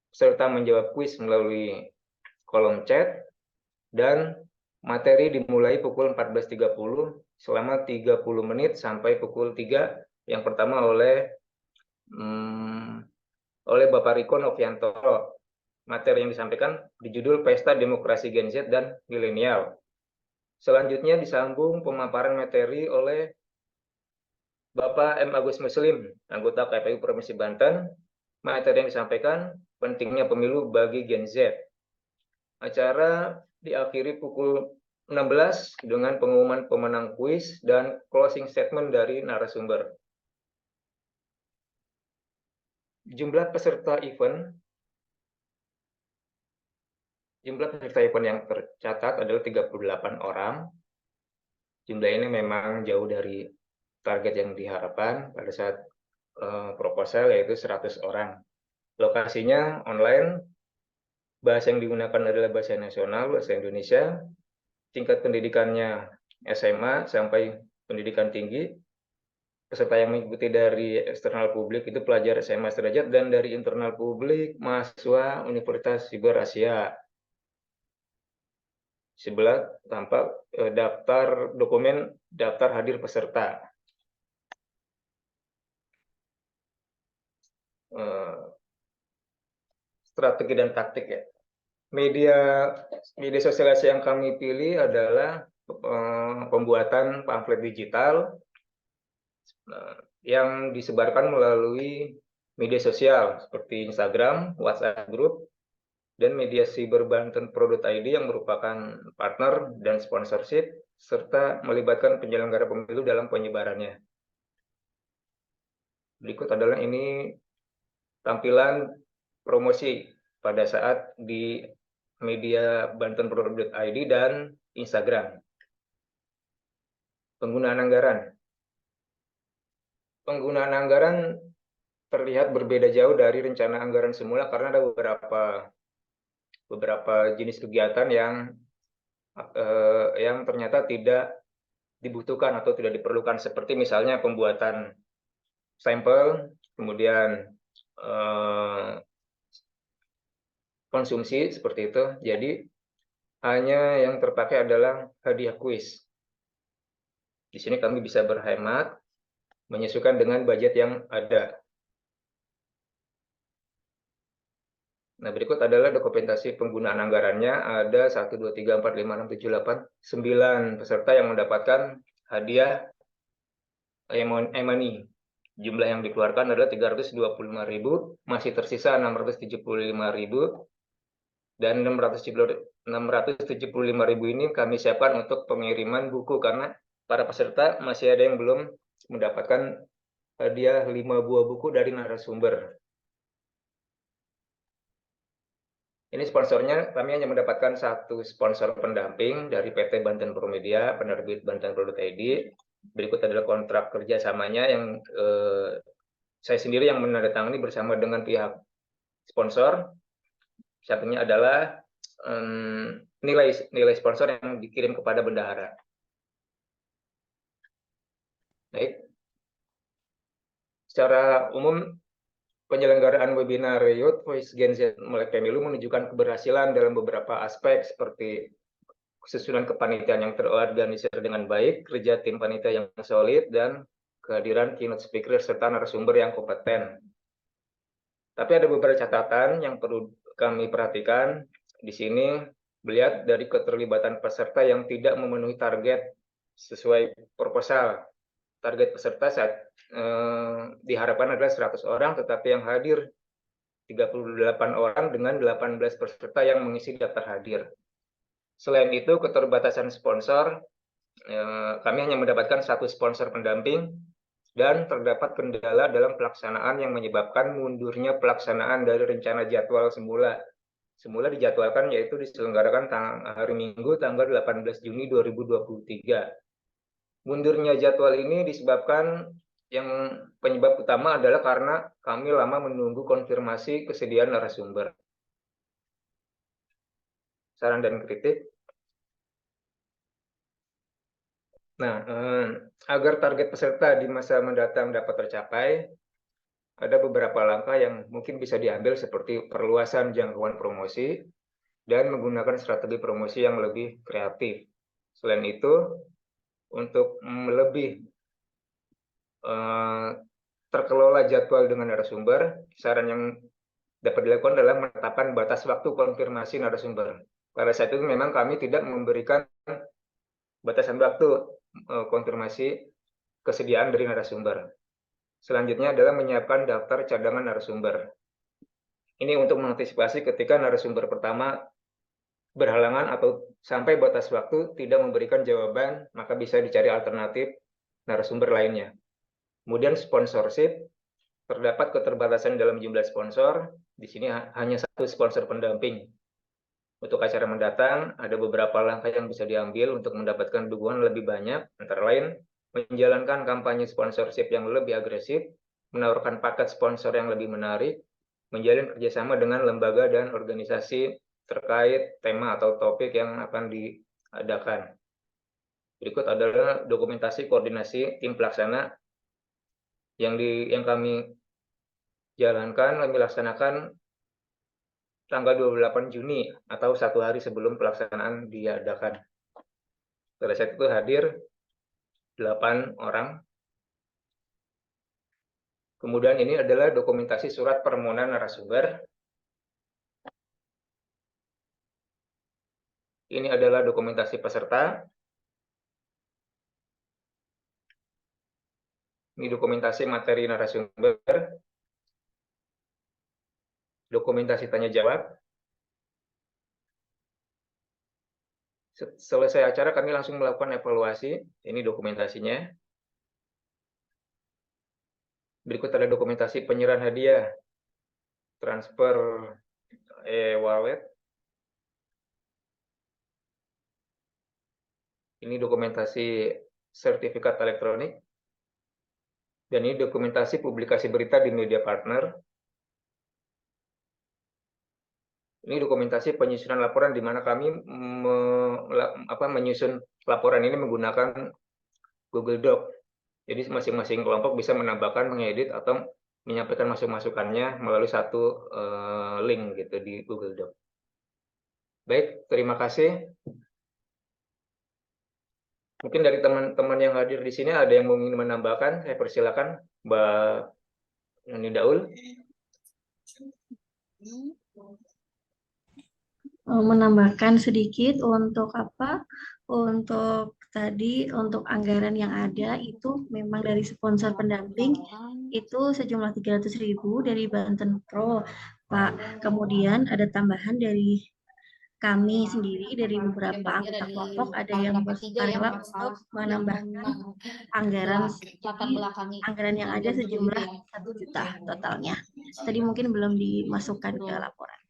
serta menjawab kuis melalui kolom chat, dan materi dimulai pukul 14.30 selama 30 menit sampai pukul 3. Yang pertama oleh Bapak Riko Novianto. Materi yang disampaikan dijudul Pesta Demokrasi Gen Z dan Milenial. Selanjutnya disambung pemaparan materi oleh Bapak M. Agus Muslim, anggota KPU Provinsi Banten. Materi yang disampaikan pentingnya pemilu bagi Gen Z. Acara diakhiri pukul 16 dengan pengumuman pemenang kuis dan closing statement dari narasumber. Jumlah peserta event yang tercatat adalah 38 orang. Jumlah ini memang jauh dari target yang diharapkan pada saat proposal, yaitu 100 orang. Lokasinya online, bahasa yang digunakan adalah bahasa nasional, bahasa Indonesia, tingkat pendidikannya SMA sampai pendidikan tinggi. Peserta yang mengikuti dari eksternal publik itu pelajar SMA sederajat, dan dari internal publik mahasiswa Universitas Siber Asia. Sebelah tampak dokumen daftar hadir peserta. Strategi dan taktik ya. Media sosialisasi yang kami pilih adalah pembuatan pamflet digital yang disebarkan melalui media sosial seperti Instagram, WhatsApp Group, dan media Siber Banten Pro.id yang merupakan partner dan sponsorship, serta melibatkan penyelenggara pemilu dalam penyebarannya. Berikut adalah ini tampilan promosi pada saat di media Banten Pro.id dan Instagram. Penggunaan anggaran. Penggunaan anggaran terlihat berbeda jauh dari rencana anggaran semula karena ada beberapa jenis kegiatan yang ternyata tidak dibutuhkan atau tidak diperlukan, seperti misalnya pembuatan sampel, kemudian konsumsi seperti itu. Jadi hanya yang terpakai adalah hadiah kuis. Di sini kami bisa berhemat, menyesuaikan dengan budget yang ada. Nah, berikut adalah dokumentasi penggunaan anggarannya. Ada 1, 2, 3, 4, 5, 6, 7, 8, 9 peserta yang mendapatkan hadiah e-money. Jumlah yang dikeluarkan adalah 325.000, masih tersisa 675.000, dan 675.000 ini kami siapkan untuk pengiriman buku karena para peserta masih ada yang belum mendapatkan hadiah 5 buah buku dari narasumber. Ini sponsornya, kami hanya mendapatkan satu sponsor pendamping dari PT Banten Promedia, penerbit Banten Pro.id. Berikut adalah kontrak kerjasamanya yang saya sendiri yang menandatangani bersama dengan pihak sponsor. Satunya adalah nilai sponsor yang dikirim kepada bendahara. Baik. Secara umum, penyelenggaraan webinar Youth Voice Gen Z Melek Pemilu menunjukkan keberhasilan dalam beberapa aspek seperti kesusunan kepanitiaan yang terorganisir dengan baik, kerja tim panitia yang solid, dan kehadiran keynote speaker serta narasumber yang kompeten. Tapi ada beberapa catatan yang perlu kami perhatikan di sini. Melihat dari keterlibatan peserta yang tidak memenuhi target sesuai proposal. Target peserta saat diharapkan adalah 100 orang, tetapi yang hadir 38 orang dengan 18 peserta yang mengisi daftar hadir. Selain itu, keterbatasan sponsor, kami hanya mendapatkan 1 sponsor pendamping, dan terdapat kendala dalam pelaksanaan yang menyebabkan mundurnya pelaksanaan dari rencana jadwal semula. Semula dijadwalkan yaitu diselenggarakan hari Minggu tanggal 18 Juni 2023. Mundurnya jadwal ini disebabkan yang penyebab utama adalah karena kami lama menunggu konfirmasi kesediaan narasumber. Saran dan kritik. Nah, agar target peserta di masa mendatang dapat tercapai, ada beberapa langkah yang mungkin bisa diambil seperti perluasan jangkauan promosi dan menggunakan strategi promosi yang lebih kreatif. Selain itu, untuk lebih terkelola jadwal dengan narasumber, saran yang dapat dilakukan adalah menetapkan batas waktu konfirmasi narasumber. Pada saat itu memang kami tidak memberikan batasan waktu konfirmasi kesediaan dari narasumber. Selanjutnya adalah menyiapkan daftar cadangan narasumber. Ini untuk mengantisipasi ketika narasumber pertama berhalangan atau sampai batas waktu tidak memberikan jawaban, maka bisa dicari alternatif narasumber lainnya. Kemudian sponsorship, terdapat keterbatasan dalam jumlah sponsor, di sini hanya 1 sponsor pendamping. Untuk acara mendatang, ada beberapa langkah yang bisa diambil untuk mendapatkan dukungan lebih banyak, antara lain menjalankan kampanye sponsorship yang lebih agresif, menawarkan paket sponsor yang lebih menarik, menjalin kerjasama dengan lembaga dan organisasi terkait tema atau topik yang akan diadakan. Berikut adalah dokumentasi koordinasi tim pelaksana yang kami jalankan, kami laksanakan tanggal 28 Juni atau 1 hari sebelum pelaksanaan diadakan. Pada saat itu hadir 8 orang. Kemudian ini adalah dokumentasi surat permohonan narasumber. Ini adalah dokumentasi peserta. Ini dokumentasi materi narasumber. Dokumentasi tanya jawab. Selesai acara kami langsung melakukan evaluasi. Ini dokumentasinya. Berikut ada dokumentasi penyerahan hadiah, transfer e-wallet. Ini dokumentasi sertifikat elektronik. Dan ini dokumentasi publikasi berita di media partner. Ini dokumentasi penyusunan laporan di mana kami menyusun laporan ini menggunakan Google Doc. Jadi masing-masing kelompok bisa menambahkan, mengedit atau menyampaikan masukannya melalui satu link gitu di Google Doc. Baik, terima kasih. Mungkin dari teman-teman yang hadir di sini ada yang ingin menambahkan, saya persilakan Mbak Nani Daul. Menambahkan sedikit untuk untuk tadi untuk anggaran yang ada itu memang dari sponsor pendamping itu sejumlah 300.000 dari Banten Pro, Pak. Kemudian ada tambahan dari kami sendiri dari beberapa anggota kelompok ada yang bersukarela untuk menambahkan anggaran yang ada sejumlah 1 juta totalnya. Tadi mungkin belum dimasukkan ke laporan.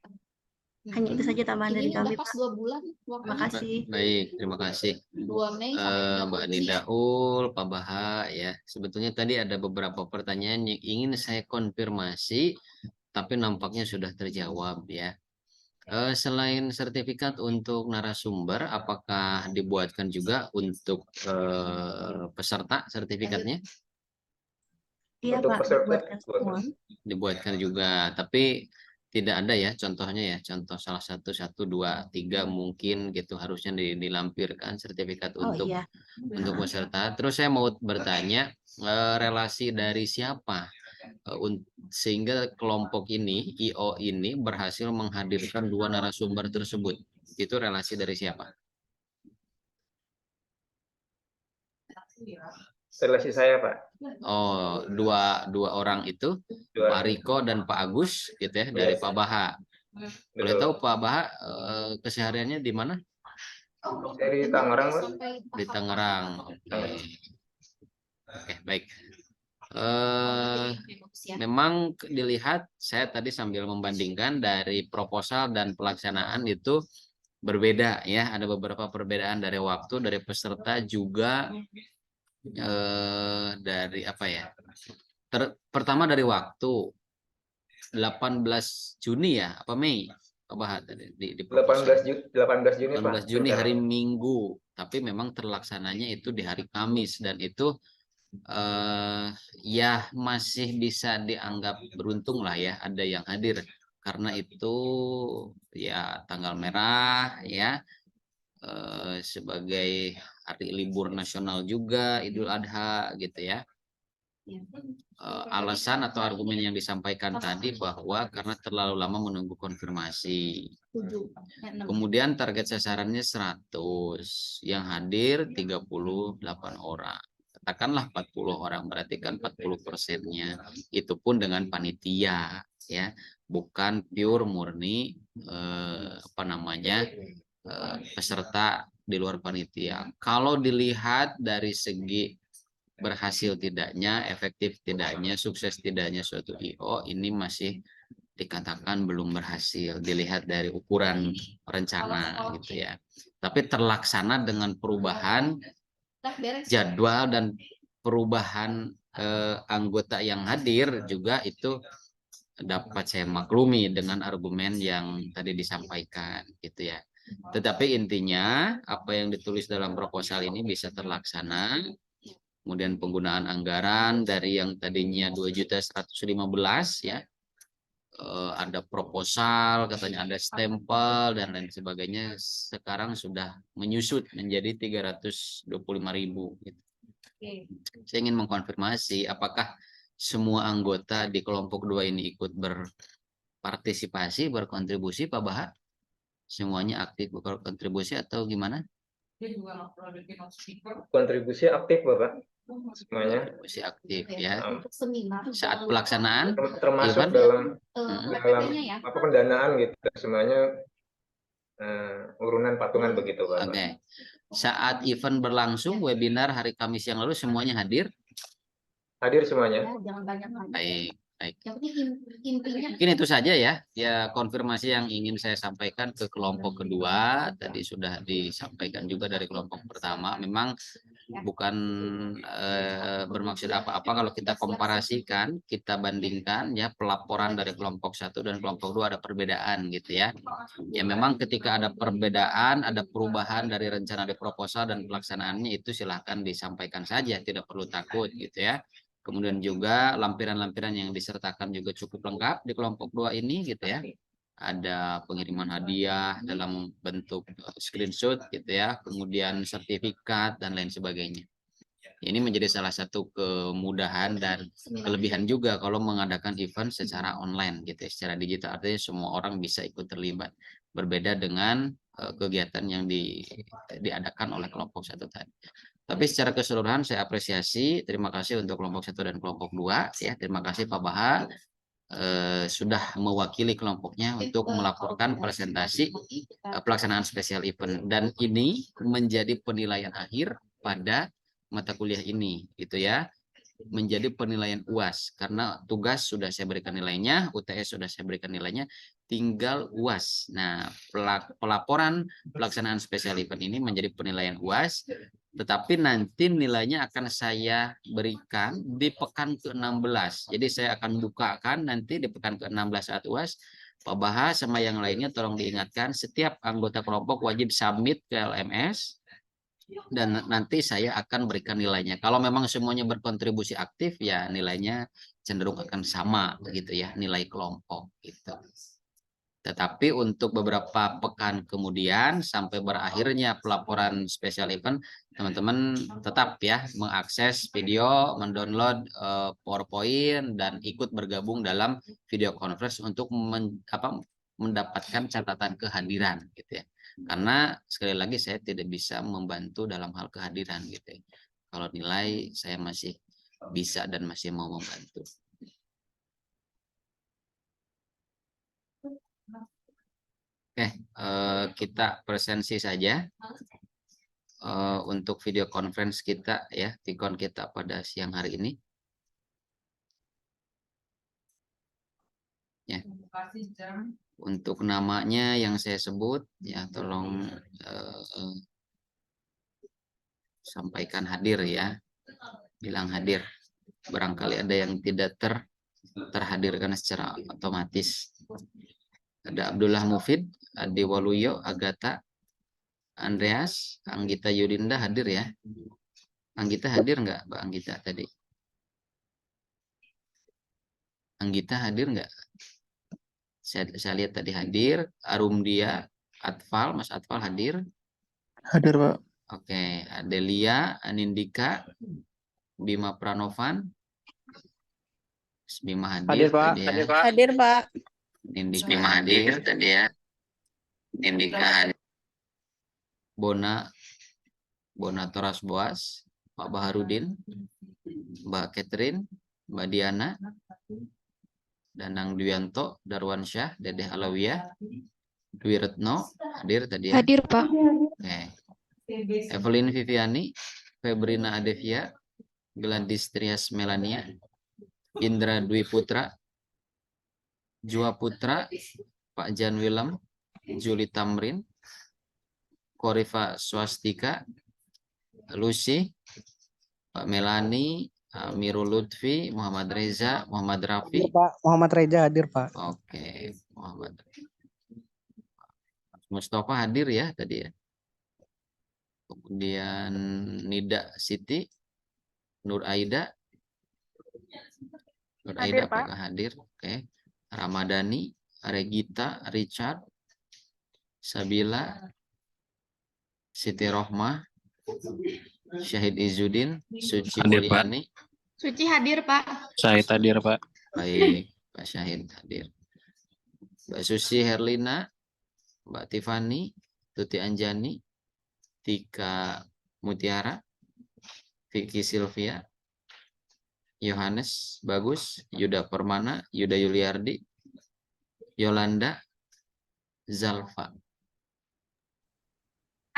Hanya itu saja tambahan dari kami, Pak. Terima kasih. Baik, terima kasih. Mbak Nidaul, Pak Baha, ya. Sebetulnya tadi ada beberapa pertanyaan yang ingin saya konfirmasi, tapi nampaknya sudah terjawab, ya. Selain sertifikat untuk narasumber, apakah dibuatkan juga untuk peserta sertifikatnya? Iya, Pak, dibuatkan semua. Dibuatkan juga, tapi tidak ada ya contohnya ya, contoh salah 1, 1, 2, 3 mungkin gitu harusnya dilampirkan sertifikat untuk peserta. Terus saya mau bertanya relasi dari siapa sehingga kelompok ini IO ini berhasil menghadirkan 2 narasumber tersebut, itu relasi dari siapa? Relasi saya, Pak. Oh, dua orang itu, Pak Riko dan Pak Agus, gitu ya, dari Pak Baha. Boleh tahu Pak Baha kesehariannya di mana? Saya di Tangerang, Pak. Di Tangerang. Oke, baik. Memang dilihat, saya tadi sambil membandingkan dari proposal dan pelaksanaan itu berbeda ya. Ada beberapa perbedaan dari waktu, dari peserta juga dari apa ya? Pertama dari waktu 18 Juni ya, apa Mei? Pak Bahar di 18 Juni, 18 Pak. Juni hari Minggu, tapi memang terlaksananya itu di hari Kamis dan itu ya masih bisa dianggap beruntung lah ya ada yang hadir karena itu ya tanggal merah ya sebagai hari libur nasional juga Idul Adha gitu ya. Alasan atau argumen yang disampaikan tadi bahwa karena terlalu lama menunggu konfirmasi. Kemudian target sasarannya 100, yang hadir 38 orang. Katakanlah 40 orang, berarti kan 40%-nya. Itu pun dengan panitia ya, bukan pure murni peserta di luar panitia. Kalau dilihat dari segi berhasil tidaknya, efektif tidaknya, sukses tidaknya suatu IO ini masih dikatakan belum berhasil dilihat dari ukuran rencana gitu ya. Tapi terlaksana dengan perubahan jadwal dan perubahan anggota yang hadir juga itu dapat saya maklumi dengan argumen yang tadi disampaikan gitu ya. Tetapi intinya apa yang ditulis dalam proposal ini bisa terlaksana. Kemudian penggunaan anggaran dari yang tadinya 2.115 ya, ada proposal, katanya ada stempel dan lain sebagainya, sekarang sudah menyusut menjadi 325.000. Gitu. Saya ingin mengkonfirmasi apakah semua anggota di kelompok 2 ini ikut berpartisipasi, berkontribusi, Pak Bahar? Semuanya aktif berkontribusi atau gimana? Kontribusi aktif, Bapak. Semuanya masih aktif ya. Saat pelaksanaan termasuk dalam apa pendanaan gitu, semuanya urunan patungan begitu, Bapak. Oke. Saat event berlangsung webinar hari Kamis yang lalu semuanya hadir? Hadir semuanya. Baik. Baik. Mungkin itu saja ya. Ya konfirmasi yang ingin saya sampaikan ke kelompok kedua. Tadi sudah disampaikan juga dari kelompok pertama. Memang bukan bermaksud apa-apa kalau kita komparasikan, kita bandingkan ya pelaporan dari kelompok 1 dan kelompok 2 ada perbedaan gitu ya. Ya memang ketika ada perbedaan, ada perubahan dari rencana di proposal dan pelaksanaannya itu silahkan disampaikan saja, tidak perlu takut gitu ya. Kemudian juga lampiran-lampiran yang disertakan juga cukup lengkap di kelompok 2 ini gitu ya. Ada pengiriman hadiah dalam bentuk screenshot gitu ya, kemudian sertifikat dan lain sebagainya. Ini menjadi salah satu kemudahan dan kelebihan juga kalau mengadakan event secara online gitu ya, secara digital, artinya semua orang bisa ikut terlibat. Berbeda dengan kegiatan yang diadakan oleh kelompok 1 tadi. Tapi secara keseluruhan saya apresiasi, terima kasih untuk kelompok 1 dan kelompok 2 ya. Terima kasih Pak Bahar sudah mewakili kelompoknya untuk melaporkan presentasi pelaksanaan special event, dan ini menjadi penilaian akhir pada mata kuliah ini gitu ya, menjadi penilaian UAS karena tugas sudah saya berikan nilainya, UTS sudah saya berikan nilainya, tinggal UAS. Nah, pelaporan pelaksanaan special event ini menjadi penilaian UAS, tetapi nanti nilainya akan saya berikan di pekan ke-16. Jadi saya akan bukakan nanti di pekan ke-16 saat UAS. Pak Bahar sama yang lainnya tolong diingatkan, setiap anggota kelompok wajib submit ke LMS dan nanti saya akan berikan nilainya. Kalau memang semuanya berkontribusi aktif ya nilainya cenderung akan sama begitu ya, nilai kelompok gitu. Tetapi untuk beberapa pekan kemudian sampai berakhirnya pelaporan special event, teman-teman tetap ya mengakses video, mendownload PowerPoint dan ikut bergabung dalam video conference untuk mendapatkan catatan kehadiran gitu ya. Karena sekali lagi saya tidak bisa membantu dalam hal kehadiran gitu ya. Kalau nilai saya masih bisa dan masih mau membantu. Oke, kita presensi saja untuk video conference kita ya, Tikon kita pada siang hari ini. Ya. Untuk namanya yang saya sebut ya, tolong sampaikan hadir ya, bilang hadir. Barangkali ada yang tidak terhadirkan secara otomatis. Ada Abdullah Mufid, Adi Waluyo, Agatha, Andreas, Anggita Yudinda hadir ya. Anggita hadir nggak, Mbak Anggita tadi? Anggita hadir nggak? Saya lihat tadi hadir. Arumdia, Atfal, Mas Atfal hadir? Hadir, Pak. Oke, Adelia, Anindika, Bima Pranovan, Bima hadir, Pak. tadi ya. Hadir, Pak. Nindika hadir tadi ya. Nindika hadir. Bona Toras Boas, Pak Baharudin, Mbak Catherine, Mbak Diana, Danang Dwianto, Darwansyah, Dedeh Alawiyah, Dwi Retno hadir tadi ya. Hadir, Pak. Oke. Evelyn Viviani, Febrina Adevia, Gladys Trias Melania, Indra Dwi Putra, Jua Putra, Pak Jan Willem, Juli Tamrin, Korifa Swastika, Lucy, Pak Melani, Amirul Lutfi, Muhammad Reza, Muhammad Rafi. Pak, Muhammad Reza hadir, Pak. Oke, Muhammad Mustafa hadir ya tadi ya. Kemudian Nida Siti, Nur Aida. Nur Aida apakah hadir? Oke. Ramadhani, Regita, Richard, Sabila, Siti Rohmah, Syahid Izzuddin, Suci Hadir, Pak. Mulyani. Suci hadir, Pak. Syahid hadir, Pak. Baik, Pak Syahid hadir. Mbak Susi Herlina, Mbak Tiffany, Tuti Anjani, Tika Mutiara, Vicky Sylvia, Yohanes Bagus, Yuda Permana, Yuda Yuliardi, Yolanda, Zalfa.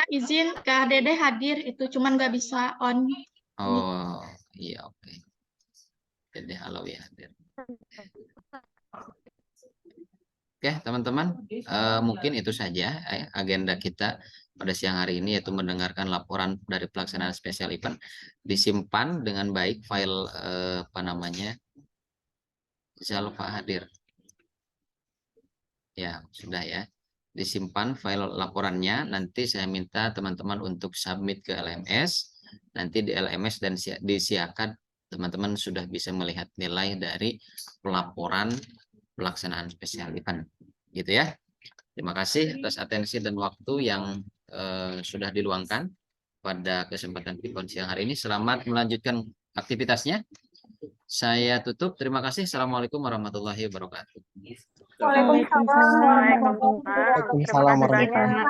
Izin Kak Dede hadir, itu cuman nggak bisa on. Oh iya, oke. Dede Alawi hadir. Oke teman-teman, mungkin itu saja agenda kita pada siang hari ini, yaitu mendengarkan laporan dari pelaksanaan special event. Disimpan dengan baik file apa namanya, Zalfa hadir. Ya sudah ya, disimpan file laporannya. Nanti saya minta teman-teman untuk submit ke LMS. Nanti di LMS dan disiapkan teman-teman sudah bisa melihat nilai dari pelaporan pelaksanaan special event, gitu ya. Terima kasih atas atensi dan waktu yang sudah diluangkan pada kesempatan Tikon siang hari ini. Selamat melanjutkan aktivitasnya. Saya tutup. Terima kasih. Assalamualaikum warahmatullahi wabarakatuh. Waalaikumsalam warahmatullahi wabarakatuh. Waalaikumsalam warahmatullahi wabarakatuh.